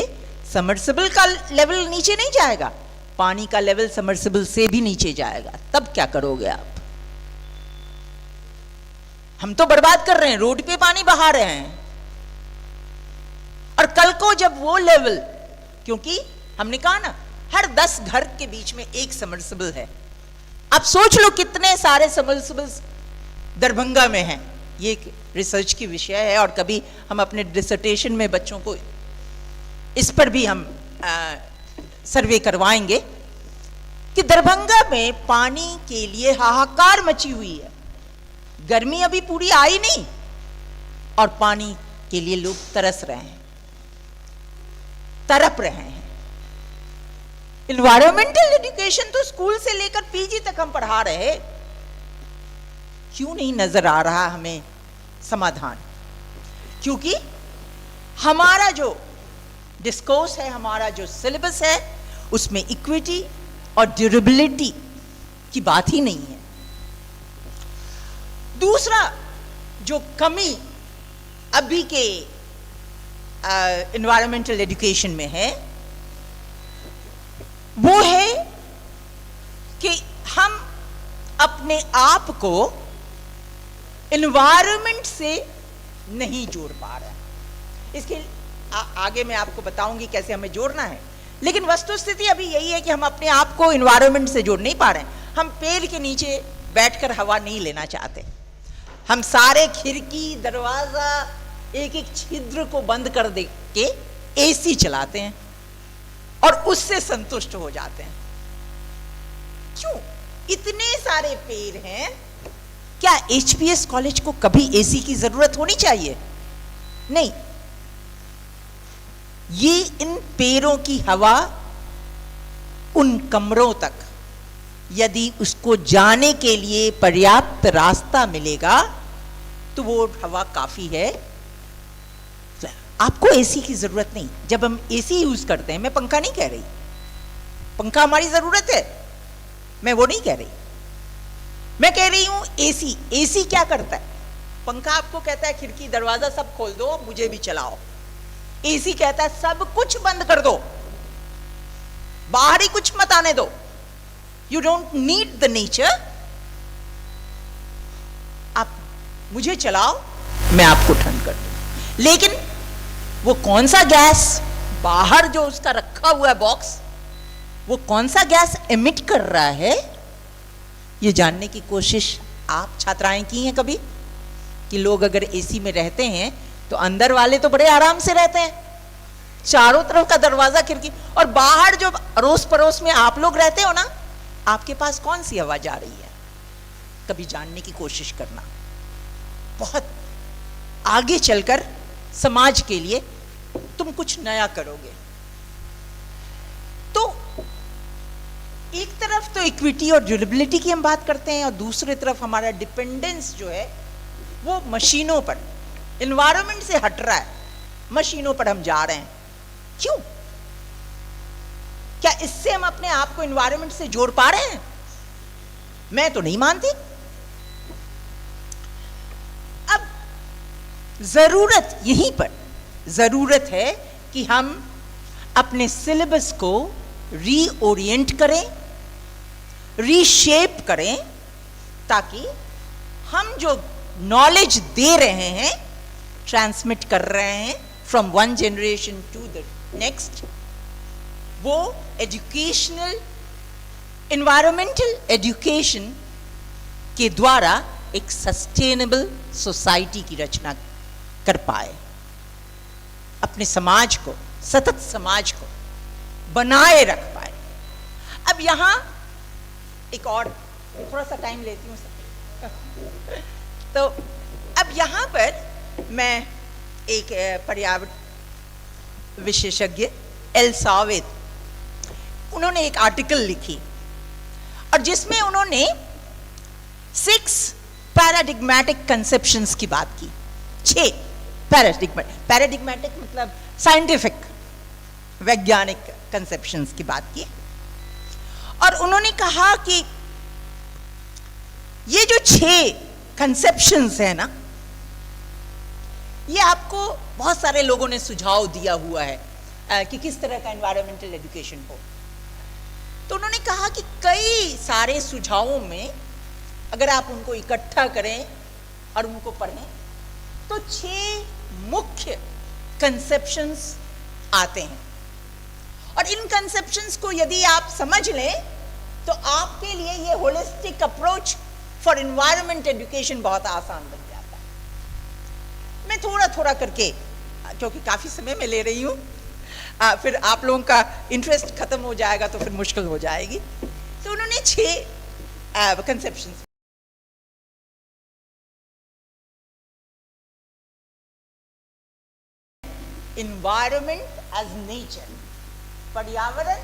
सबमर्सिबल का लेवल नीचे नहीं जाएगा, पानी का लेवल सबमर्सिबल से भी नीचे जाएगा। तब क्या करोगे आप? हम तो बर्बाद कर रहे हैं, रोड पे पानी बहा रहे हैं। और कल को जब वो लेवल, क्योंकि हमने कहा ना हर 10 घर के बीच में एक सबमर्सिबल है। आप सोच लो कितने सारे सबमर्सिबल्स दरभंगा में हैं। ये एक रिसर्च की विषय है और कभी हम अपने डिसर्टेशन में बच्चों को इस पर भी हम सर्वे करवाएंगे कि दरभंगा में पानी के लिए हाहाकार मची हुई है। गर्मी अभी पूरी आई नहीं और पानी के लिए लोग तरस रहे हैं, तड़प रहे हैं। इन्वायरमेंटल एजुकेशन तो स्कूल से लेकर पीजी तक हम पढ़ा रहे, क्यों नहीं नजर आ रहा हमें समाधान? क्योंकि हमारा जो डिस्कोर्स है, हमारा जो सिलेबस है, उसमें इक्विटी और ड्यूरेबिलिटी की बात ही नहीं है। दूसरा जो कमी अभी के एनवायरमेंटल एजुकेशन में है वो है कि हम अपने आप को एनवायरमेंट से नहीं जोड़ पा रहे हैं। इसके आगे मैं आपको बताऊंगी कैसे हमें जोड़ना है, लेकिन वस्तुस्थिति अभी यही है कि हम अपने आप को एनवायरमेंट से जोड़ नहीं पा रहे हैं। हम पेड़ के नीचे बैठकर हवा नहीं लेना चाहते। हम सारे खिड़की, दरवाजा, एक एक छिद्र को बंद कर दे के एसी चलाते हैं और उससे संतुष्ट हो जाते हैं। क्यों? इतने सारे पेड़ हैं, क्या एचपीएस कॉलेज को कभी एसी की जरूरत होनी चाहिए? नहीं। ये इन पेड़ों की हवा उन कमरों तक, यदि उसको जाने के लिए पर्याप्त रास्ता मिलेगा तो वो हवा काफी है। आपको एसी की जरूरत नहीं। जब हम एसी यूज करते हैं, मैं पंखा नहीं कह रही, पंखा हमारी जरूरत है, मैं वो नहीं कह रही। मैं कह रही हूं एसी। एसी क्या करता है? पंखा आपको कहता है खिड़की दरवाजा सब खोल दो, मुझे भी चलाओ। एसी कहता है सब कुछ बंद कर दो, बाहर ही कुछ मत आने दो। You don't need the nature, आप मुझे चलाओ, मैं आपको ठंड कर दूं। लेकिन वो कौन सा गैस बाहर जो उसका रखा हुआ है बॉक्स, वो कौन सा गैस एमिट कर रहा है, ये जानने की कोशिश आप छात्राएं की हैं कभी? कि लोग अगर एसी में रहते हैं तो अंदर वाले तो बड़े आराम से रहते हैं, चारों तरफ का दरवाजा खिड़की, और बाहर जो अड़ोस पड़ोस में आप लोग रहते हो ना, आपके पास कौन सी हवा जा रही है? कभी जानने की कोशिश करना। बहुत आगे चलकर समाज के लिए तुम कुछ नया करोगे। तो एक तरफ तो इक्विटी और ड्यूरेबिलिटी की हम बात करते हैं और दूसरी तरफ हमारा डिपेंडेंस जो है वो मशीनों पर, एनवायरनमेंट से हट रहा है, मशीनों पर हम जा रहे हैं। क्यों? क्या इससे हम अपने आप को एनवायरनमेंट से जोड़ पा रहे हैं? मैं तो नहीं मानती। अब जरूरत यहीं पर जरूरत है कि हम अपने सिलेबस को रीओरिएंट करें, रीशेप करें, ताकि हम जो नॉलेज दे रहे हैं, ट्रांसमिट कर रहे हैं from one generation to the next, वो एजुकेशनल, एनवायरमेंटल एजुकेशन के द्वारा एक सस्टेनेबल सोसाइटी की रचना कर पाए, अपने समाज को, सतत समाज को बनाए रख पाए। अब यहां एक और थोड़ा सा टाइम लेती हूँ तो अब यहां पर मैं एक पर्यावरण विशेषज्ञ एल सावेद, उन्होंने एक आर्टिकल लिखी और जिसमें उन्होंने 6 पैराडिग्मेटिक कंसेप्शंस की बात की। 6 पैराडिग्मेटिक मतलब साइंटिफिक, वैज्ञानिक कंसेप्शंस की बात की। और उन्होंने कहा कि ये जो 6 कंसेप्शंस है ना, ये आपको बहुत सारे लोगों ने सुझाव दिया हुआ है कि किस तरह का एनवायरमेंटल एजुकेशन हो। तो उन्होंने कहा कि कई सारे सुझावों में अगर आप उनको इकट्ठा करें और उनको पढ़ें तो 6 मुख्य कंसेप्शंस आते हैं। और इन कंसेप्शंस को यदि आप समझ लें तो आपके लिए ये holistic approach for environment education बहुत आसान बन जाता है। मैं थोड़ा थोड़ा करके, क्योंकि काफी समय मैं ले रही हूं, फिर आप लोगों का इंटरेस्ट खत्म हो जाएगा तो फिर मुश्किल हो जाएगी। तो उन्होंने 6 कंसेप्शंस, एनवायरमेंट एज नेचर, पर्यावरण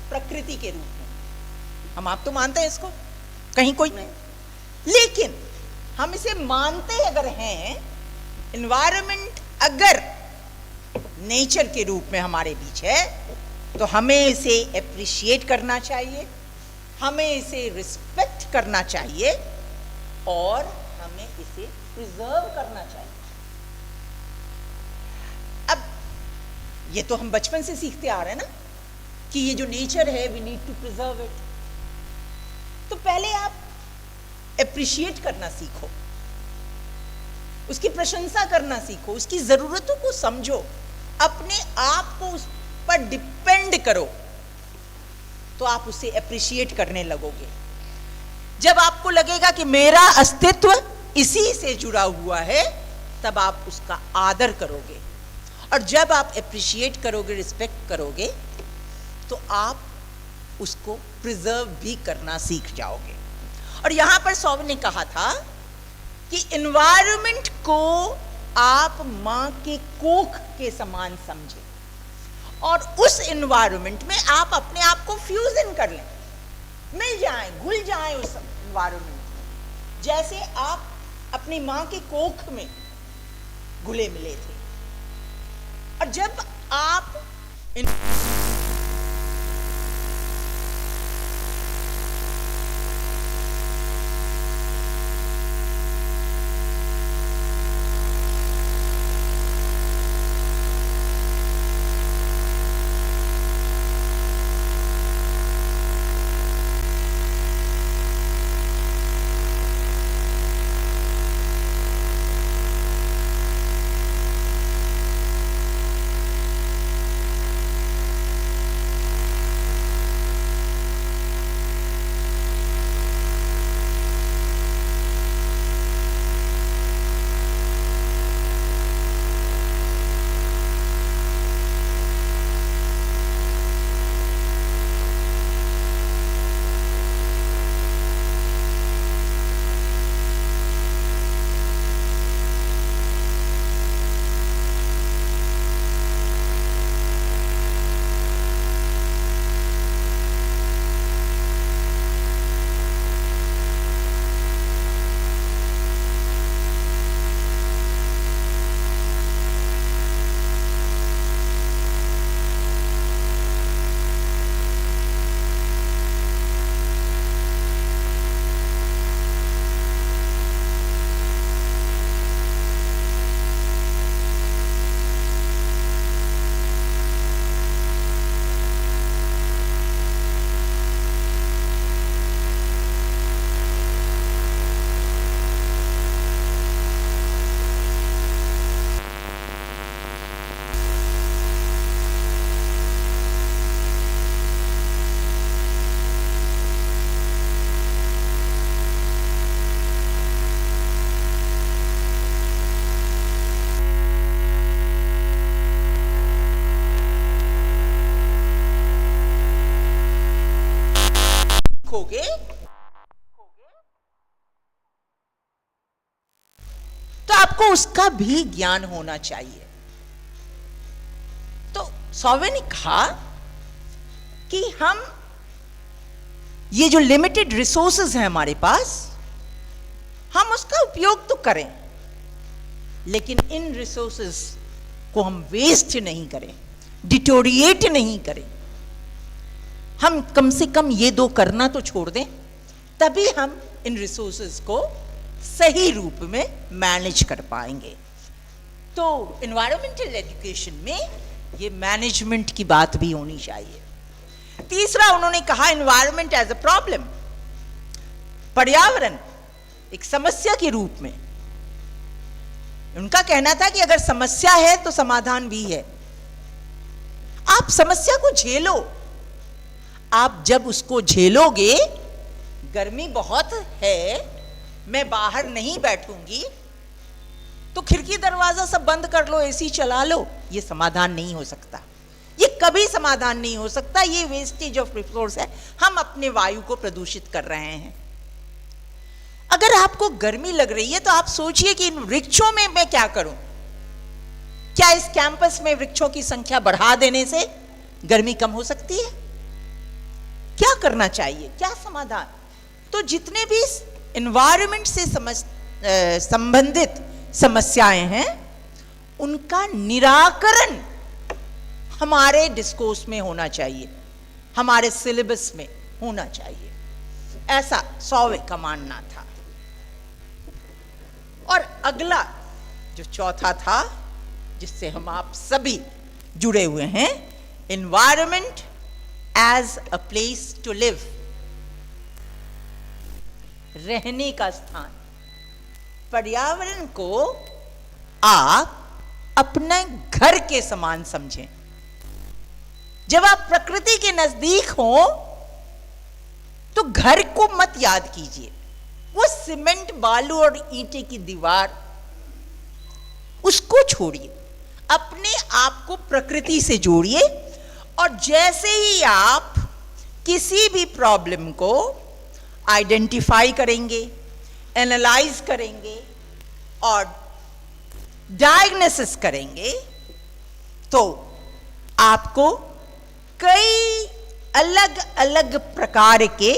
प्रकृति के रूप में। हम आप तो मानते हैं इसको, कहीं कोई नहीं, लेकिन हम इसे मानते अगर हैं, एनवायरमेंट अगर नेचर के रूप में हमारे बीच है, तो हमें इसे एप्रिशिएट करना चाहिए, हमें इसे रिस्पेक्ट करना चाहिए और हमें इसे प्रिजर्व करना चाहिए। अब ये तो हम बचपन से सीखते आ रहे हैं ना कि ये जो नेचर है, we need to preserve it. तो पहले आप एप्रिशिएट करना सीखो, उसकी प्रशंसा करना सीखो, उसकी जरूरतों को समझो, अपने आप को उस पर डिपेंड करो, तो आप उसे एप्रिशिएट करने लगोगे। जब आपको लगेगा कि मेरा अस्तित्व इसी से जुड़ा हुआ है, तब आप उसका आदर करोगे। और जब आप एप्रिशिएट करोगे, रिस्पेक्ट करोगे, तो आप उसको प्रिजर्व भी करना सीख जाओगे। और यहां पर सौविन ने कहा था कि एनवायरनमेंट को आप मां के कोख के समान समझें और उस एनवायरनमेंट में आप अपने आप को फ्यूजन कर लें, मिल जाएं, घुल जाएं उस एनवायरनमेंट में, जैसे आप अपनी मां के कोख में घुले मिले थे। और जब आप सीखोगे तो आपको उसका भी ज्ञान होना चाहिए। तो सौवे ने कहा कि हम ये जो लिमिटेड रिसोर्सेज हैं हमारे पास, हम उसका उपयोग तो करें, लेकिन इन रिसोर्सेज को हम वेस्ट नहीं करें, डिटोरिएट नहीं करें। हम कम से कम ये दो करना तो छोड़ दें, तभी हम इन रिसोर्सेज को सही रूप में मैनेज कर पाएंगे। तो एनवायरमेंटल एजुकेशन में ये मैनेजमेंट की बात भी होनी चाहिए। तीसरा उन्होंने कहा एनवायरमेंट एज अ प्रॉब्लम, पर्यावरण एक समस्या के रूप में। उनका कहना था कि अगर समस्या है तो समाधान भी है। आप समस्या को झेलो, आप जब उसको झेलोगे, गर्मी बहुत है, मैं बाहर नहीं बैठूंगी, तो खिड़की दरवाजा सब बंद कर लो, एसी चला लो, ये समाधान नहीं हो सकता, ये कभी समाधान नहीं हो सकता। ये वेस्टेज ऑफ रिसोर्स है, हम अपने वायु को प्रदूषित कर रहे हैं। अगर आपको गर्मी लग रही है तो आप सोचिए कि इन वृक्षों में मैं क्या करूं। क्या इस कैंपस में वृक्षों की संख्या बढ़ा देने से गर्मी कम हो सकती है? क्या करना चाहिए, क्या समाधान? तो जितने भी एनवायरनमेंट से संबंधित समस्याएं हैं, उनका निराकरण हमारे डिस्कोर्स में होना चाहिए, हमारे सिलेबस में होना चाहिए, ऐसा सौवे का मानना था। और अगला जो चौथा था, जिससे हम आप सभी जुड़े हुए हैं, environment as a place to live, रहने का स्थान। पर्यावरण को आप अपने घर के समान समझें। जब आप प्रकृति के नजदीक हो तो घर को मत याद कीजिए, वो सीमेंट, बालू और ईंटे की दीवार, उसको छोड़िए, अपने आप को प्रकृति से जोड़िए। और जैसे ही आप किसी भी प्रॉब्लम को आइडेंटिफाई करेंगे, एनालाइज करेंगे और डायग्नोसिस करेंगे, तो आपको कई अलग अलग प्रकार के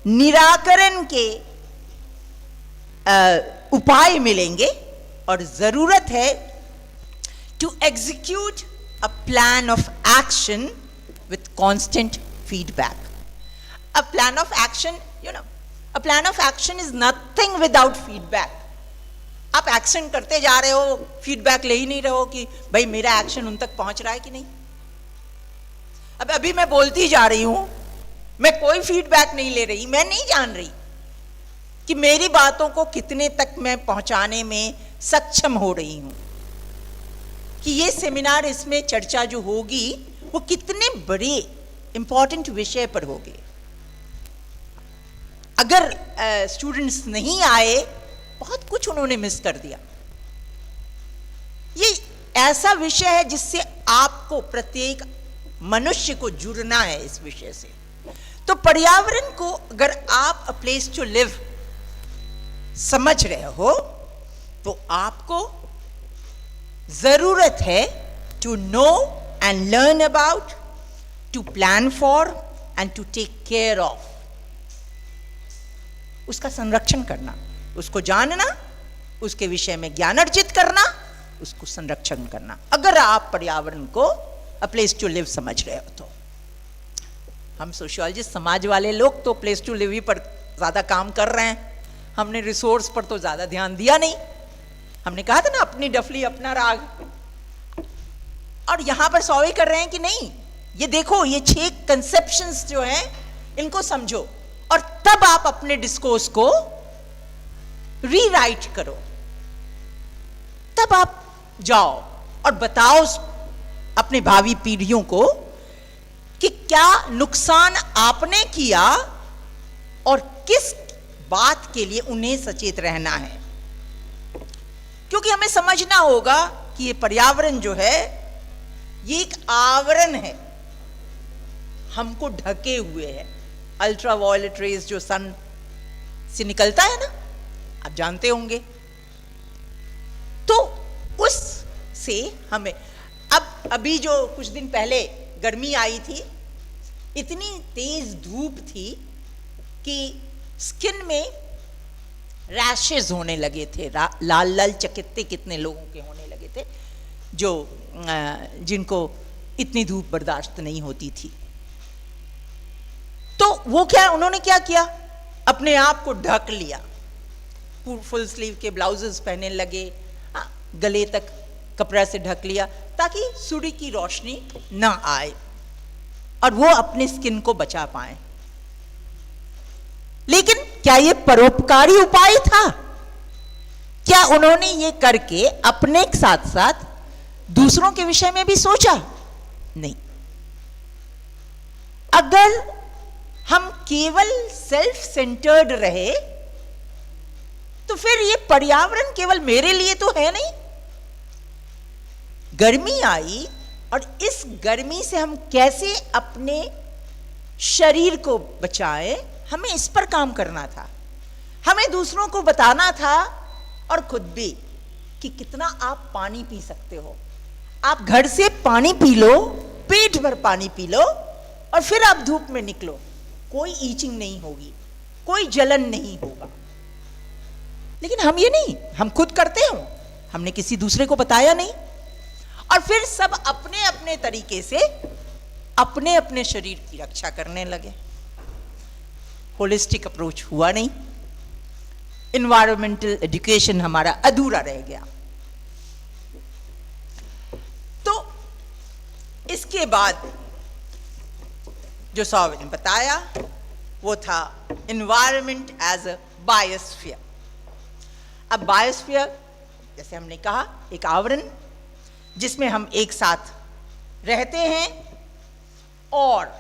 निराकरण के उपाय मिलेंगे। और जरूरत है to execute a plan of action with constant feedback. A plan of action, a plan of action is nothing without feedback. आप एक्शन करते जा रहे हो, फीडबैक ले ही नहीं रहे हो कि भाई मेरा एक्शन उन तक पहुंच रहा है कि नहीं। अब अभी मैं बोलती जा रही हूं, मैं कोई फीडबैक नहीं ले रही, मैं नहीं जान रही कि मेरी बातों को कितने तक मैं पहुंचाने में सक्षम हो रही हूं, कि ये सेमिनार, इसमें चर्चा जो होगी वो कितने बड़े इंपॉर्टेंट विषय पर होगी। अगर स्टूडेंट्स नहीं आए, बहुत कुछ उन्होंने मिस कर दिया। ये ऐसा विषय है जिससे आपको, प्रत्येक मनुष्य को जुड़ना है इस विषय से। तो पर्यावरण को अगर आप अ प्लेस टू लिव समझ रहे हो, तो आपको जरूरत है to know and learn about, to plan for and to take care of. उसका संरक्षण करना, उसको जानना, उसके विषय में ज्ञान अर्जित करना, उसको संरक्षण करना, अगर आप पर्यावरण को अ प्लेस टू लिव समझ रहे हो तो। हम सोशियोलॉजिस्ट, समाज वाले लोग तो प्लेस टू लिव ही पर ज्यादा काम कर रहे हैं, हमने रिसोर्स पर तो ज्यादा ध्यान दिया नहीं। हमने कहा था ना, अपनी डफली अपना राग। और यहां पर सौवे कर रहे हैं कि नहीं, ये देखो, ये 6 कंसेप्शंस जो हैं, इनको समझो और तब आप अपने डिस्कोर्स को रीराइट करो। तब आप जाओ और बताओ अपने भावी पीढ़ियों को कि क्या नुकसान आपने किया और किस बात के लिए उन्हें सचेत रहना है। क्योंकि हमें समझना होगा कि ये पर्यावरण जो है, ये एक आवरण है, हमको ढके हुए है। अल्ट्रा वायलेट रेज जो सन से निकलता है ना, आप जानते होंगे, तो उस से हमें अब अभी जो कुछ दिन पहले गर्मी आई थी, इतनी तेज धूप थी कि स्किन में रैशेज होने लगे थे, लाल लाल चकित्ते कितने लोगों के होने लगे थे, जो जिनको इतनी धूप बर्दाश्त नहीं होती थी। तो वो क्या, उन्होंने क्या किया, अपने आप को ढक लिया, फुल स्लीव के ब्लाउजेस पहनने लगे, गले तक कपड़ा से ढक लिया ताकि सूर्य की रोशनी ना आए और वो अपने स्किन को बचा पाए। लेकिन क्या ये परोपकारी उपाय था? क्या उन्होंने ये करके अपने साथ साथ दूसरों के विषय में भी सोचा? नहीं। अगर हम केवल सेल्फ सेंटर्ड रहे तो फिर ये पर्यावरण केवल मेरे लिए तो है नहीं। गर्मी आई और इस गर्मी से हम कैसे अपने शरीर को बचाएं, हमें इस पर काम करना था। हमें दूसरों को बताना था और खुद भी कि कितना आप पानी पी सकते हो। आप घर से पानी पी लो, पेट भर पानी पी लो और फिर आप धूप में निकलो, कोई ईचिंग नहीं होगी, कोई जलन नहीं होगा। लेकिन हम ये नहीं, हम खुद करते हो, हमने किसी दूसरे को बताया नहीं और फिर सब अपने अपने तरीके से अपने अपने शरीर की रक्षा करने लगे। होलिस्टिक अप्रोच हुआ नहीं, इन्वायरमेंटल एजुकेशन हमारा अधूरा रह गया। तो इसके बाद जो सौविन ने बताया वो था इन्वायरमेंट एज अ बायोस्फीयर। अब बायोस्फीयर जैसे हमने कहा एक आवरण जिसमें हम एक साथ रहते हैं और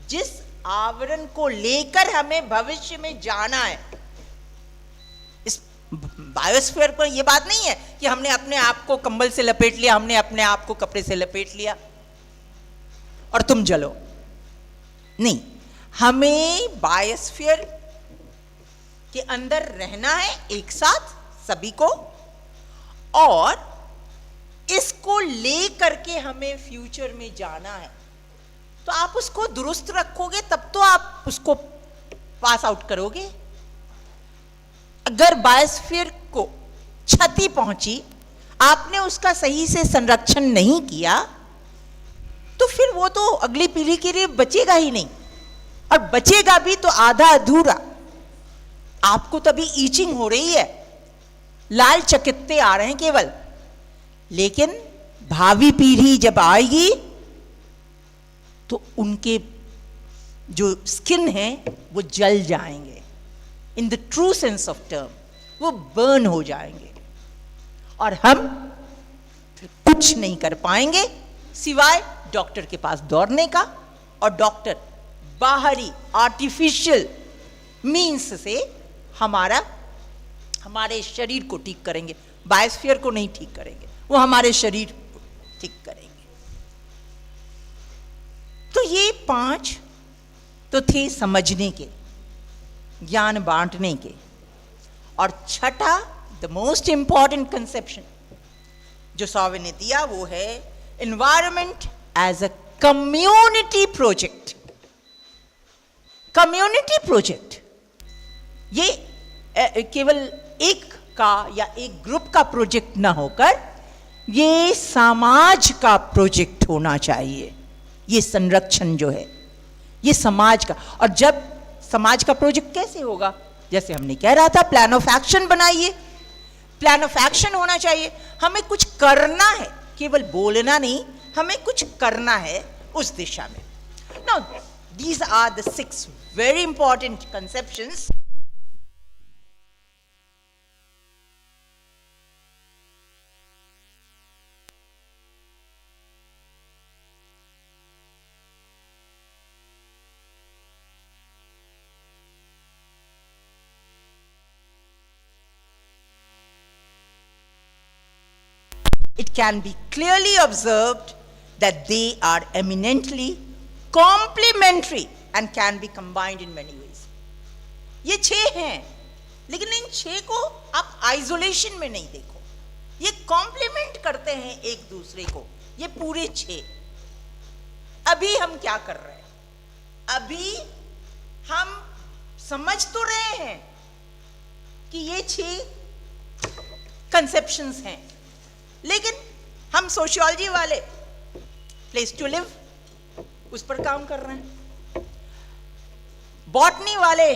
जिस आवरण को लेकर हमें भविष्य में जाना है। इस बायोस्फीयर पर यह बात नहीं है कि हमने अपने आप को कंबल से लपेट लिया, हमने अपने आप को कपड़े से लपेट लिया और तुम जलो। नहीं, हमें बायोस्फीयर के अंदर रहना है एक साथ सभी को और इसको लेकर के हमें फ्यूचर में जाना है। तो आप उसको दुरुस्त रखोगे तब तो आप उसको पास आउट करोगे। अगर बायोस्फीयर को क्षति पहुंची, आपने उसका सही से संरक्षण नहीं किया, तो फिर वो तो अगली पीढ़ी के लिए बचेगा ही नहीं और बचेगा भी तो आधा अधूरा। आपको तभी ईचिंग हो रही है, लाल चकित्ते आ रहे हैं केवल, लेकिन भावी पीढ़ी जब आएगी तो उनके जो स्किन है वो जल जाएंगे, in the true sense of term वो बर्न हो जाएंगे और हम फिर कुछ नहीं कर पाएंगे सिवाय डॉक्टर के पास दौड़ने का। और डॉक्टर बाहरी आर्टिफिशियल मीन्स से हमारे शरीर को ठीक करेंगे, बायोस्फीयर को नहीं ठीक करेंगे, वो हमारे शरीर को ठीक करेंगे। तो ये 5 तो थे समझने के, ज्ञान बांटने के। और छठा द मोस्ट इंपॉर्टेंट कंसेप्शन जो सौविन ने दिया वो है environment as a community project. Community project ये केवल एक का या एक ग्रुप का प्रोजेक्ट ना होकर ये समाज का प्रोजेक्ट होना चाहिए। ये संरक्षण जो है ये समाज का, और जब समाज का प्रोजेक्ट कैसे होगा, जैसे हमने कह रहा था प्लान ऑफ एक्शन बनाइए। प्लान ऑफ एक्शन होना चाहिए, हमें कुछ करना है, केवल बोलना नहीं, हमें कुछ करना है उस दिशा में। Now these are the 6 very important conceptions. It can be clearly observed that they are eminently complementary and can be combined in many ways. ये 6 हैं, लेकिन इन 6 को आप आइसोलेशन में नहीं देखो, ये कॉम्प्लीमेंट करते हैं एक दूसरे को, ये पूरे 6। अभी हम क्या कर रहे हैं? अभी हम समझ तो रहे हैं कि ये 6 कंसेप्शंस हैं, लेकिन हम सोशियोलॉजी वाले प्लेस टू लिव उस पर काम कर रहे हैं, बॉटनी वाले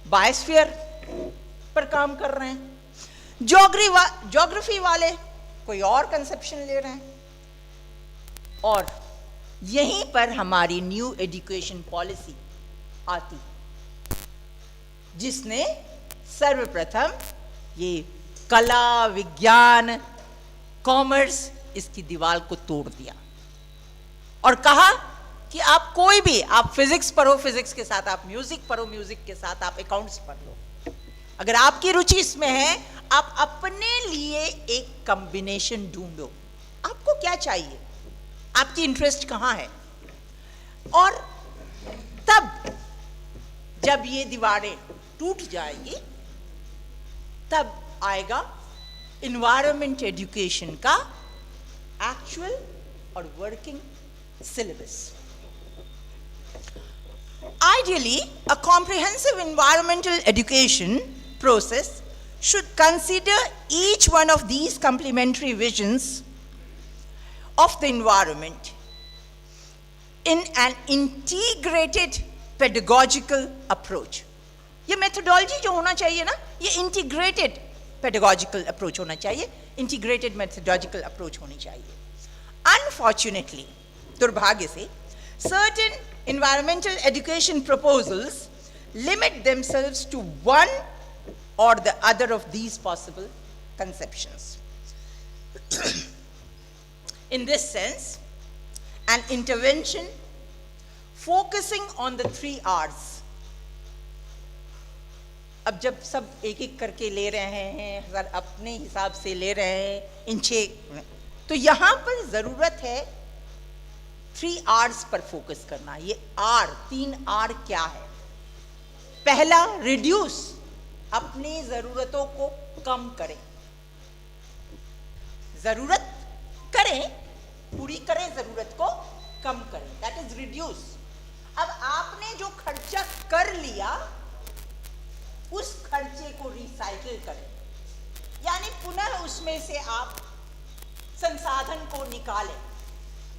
बायोस्फीयर पर काम कर रहे हैं, ज्योग्राफी वाले कोई और कंसेप्शन ले रहे हैं, और यहीं पर हमारी न्यू एजुकेशन पॉलिसी आती, जिसने सर्वप्रथम ये कला, विज्ञान, कॉमर्स, इसकी दीवार को तोड़ दिया और कहा कि आप कोई भी, आप फिजिक्स पढ़ो, फिजिक्स के साथ आप म्यूजिक पढ़ो, म्यूजिक के साथ आप अकाउंट्स पढ़ लो, अगर आपकी रुचि इसमें है, आप अपने लिए एक कॉम्बिनेशन ढूंढो, आपको क्या चाहिए, आपकी इंटरेस्ट कहाँ है, और तब जब ये दीवारें टूट जाएगी, तब आएगा एनवायरनमेंट एजुकेशन का एक्चुअल और working syllabus. Ideally, a comprehensive environmental education process should consider each one of these complementary visions of the environment in an integrated pedagogical approach. ये methodology जो होना चाहिए ना, ये integrated pedagogical approach होना चाहिए, integrated methodological approach होनी चाहिए. Unfortunately, दुर्भाग्य से, certain environmental education proposals limit themselves to one or the other of these possible conceptions. In this sense, an intervention focusing on the 3 R's. अब जब सब एक एक करके ले रहे हैं, हर अपने हिसाब से ले रहे हैं इन 6, तो यहां पर जरूरत है 3 R's पर फोकस करना. ये R, 3 R क्या है? पहला, रिड्यूस, अपनी जरूरतों को कम करें, जरूरत करें, पूरी करें, जरूरत को कम करें, दैट इज रिड्यूस. अब आपने जो खर्चा कर लिया, उस खर्चे को रिसाइकिल करें, यानी पुनः उसमें से आप संसाधन को निकालें,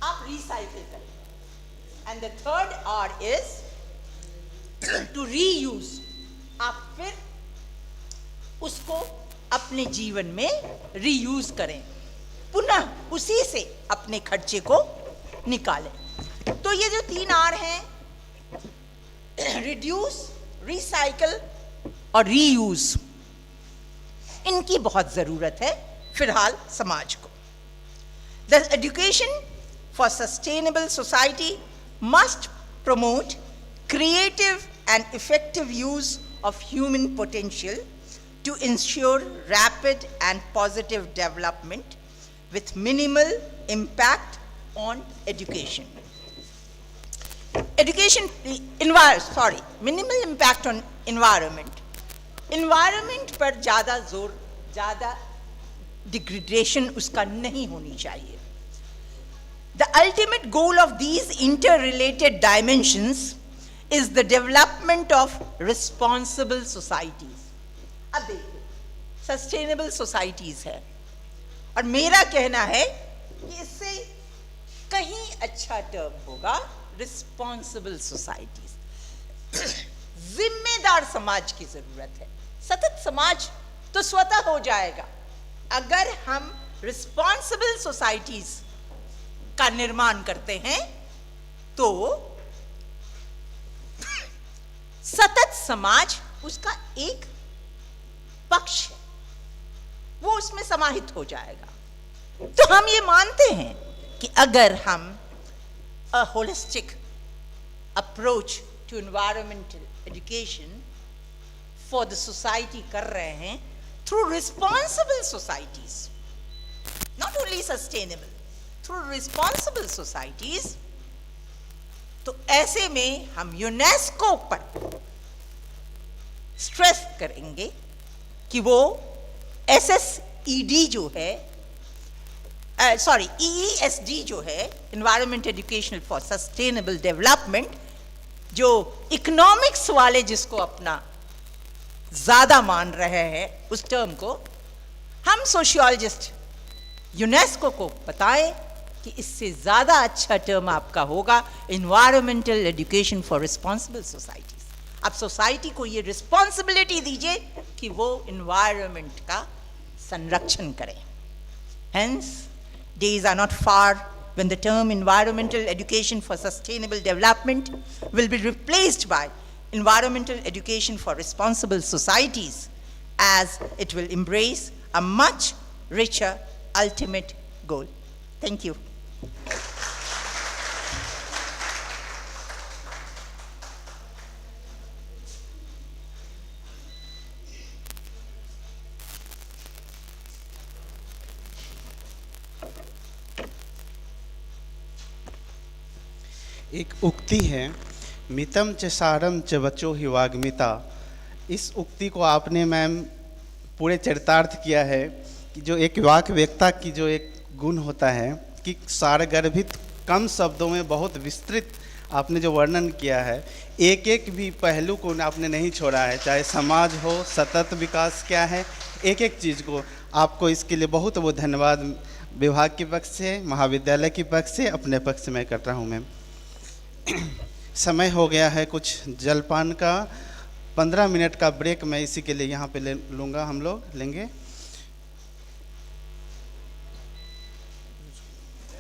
आप रिसाइकिल करें. And the third R is to reuse. आप फिर उसको अपने जीवन में रीयूज करें, पुनः उसी से अपने खर्चे को निकालें. तो ये जो 3 R हैं, रिड्यूस, रिसाइकिल और रीयूज, इनकी बहुत जरूरत है फिलहाल समाज को. The education for sustainable society must promote creative and effective use of human potential to ensure rapid and positive development with minimal impact on education. Minimal impact on environment. Environment पर ज़्यादा जोर, ज़्यादा डिग्रेडेशन उसका नहीं होनी चाहिए. The ultimate goal of these interrelated dimensions is the development of responsible societies. अब देखिए, sustainable societies है, और मेरा कहना है कि इससे कहीं अच्छा टर्म होगा responsible societies. जिम्मेदार समाज की जरूरत है. सतत समाज तो स्वतः हो जाएगा अगर हम responsible societies का निर्माण करते हैं, तो सतत समाज उसका एक पक्ष है, वो उसमें समाहित हो जाएगा. तो हम ये मानते हैं कि अगर हम a holistic approach to environmental education for the society कर रहे हैं through responsible societies, not only sustainable, through responsible societies, तो ऐसे में हम यूनेस्को पर स्ट्रेस करेंगे कि वो SSED जो है, सॉरी EESD जो है, environment educational for sustainable development, जो इकोनॉमिक्स वाले जिसको अपना ज्यादा मान रहे हैं, उस टर्म को हम सोशियोलॉजिस्ट यूनेस्को को बताएं कि इससे ज्यादा अच्छा टर्म आपका होगा environmental education for responsible societies. अब सोसाइटी को ये रिस्पॉन्सिबिलिटी दीजिए कि वो एनवायरमेंट का संरक्षण करें। Hence, days are not far when the term environmental education for sustainable development will be replaced by environmental education for responsible societies, as it will embrace a much richer ultimate goal. Thank you. एक उक्ति है, मितम च सारम च वचो ही वाग्मिता। इस उक्ति को आपने मैम पूरे चरितार्थ किया है कि जो एक वाक् व्यक्ता की जो एक गुण होता है कि सारगर्भित कम शब्दों में बहुत विस्तृत आपने जो वर्णन किया है, एक एक भी पहलू को आपने नहीं छोड़ा है, चाहे समाज हो, सतत विकास क्या है, एक एक चीज़ को। आपको इसके लिए बहुत बहुत धन्यवाद विभाग के पक्ष से, महाविद्यालय के पक्ष से, अपने पक्ष से मैं करता हूँ मैम। समय हो गया है कुछ जलपान का, 15 मिनट का ब्रेक मैं इसी के लिए यहाँ पे ले लूँगा, हम लोग लेंगे।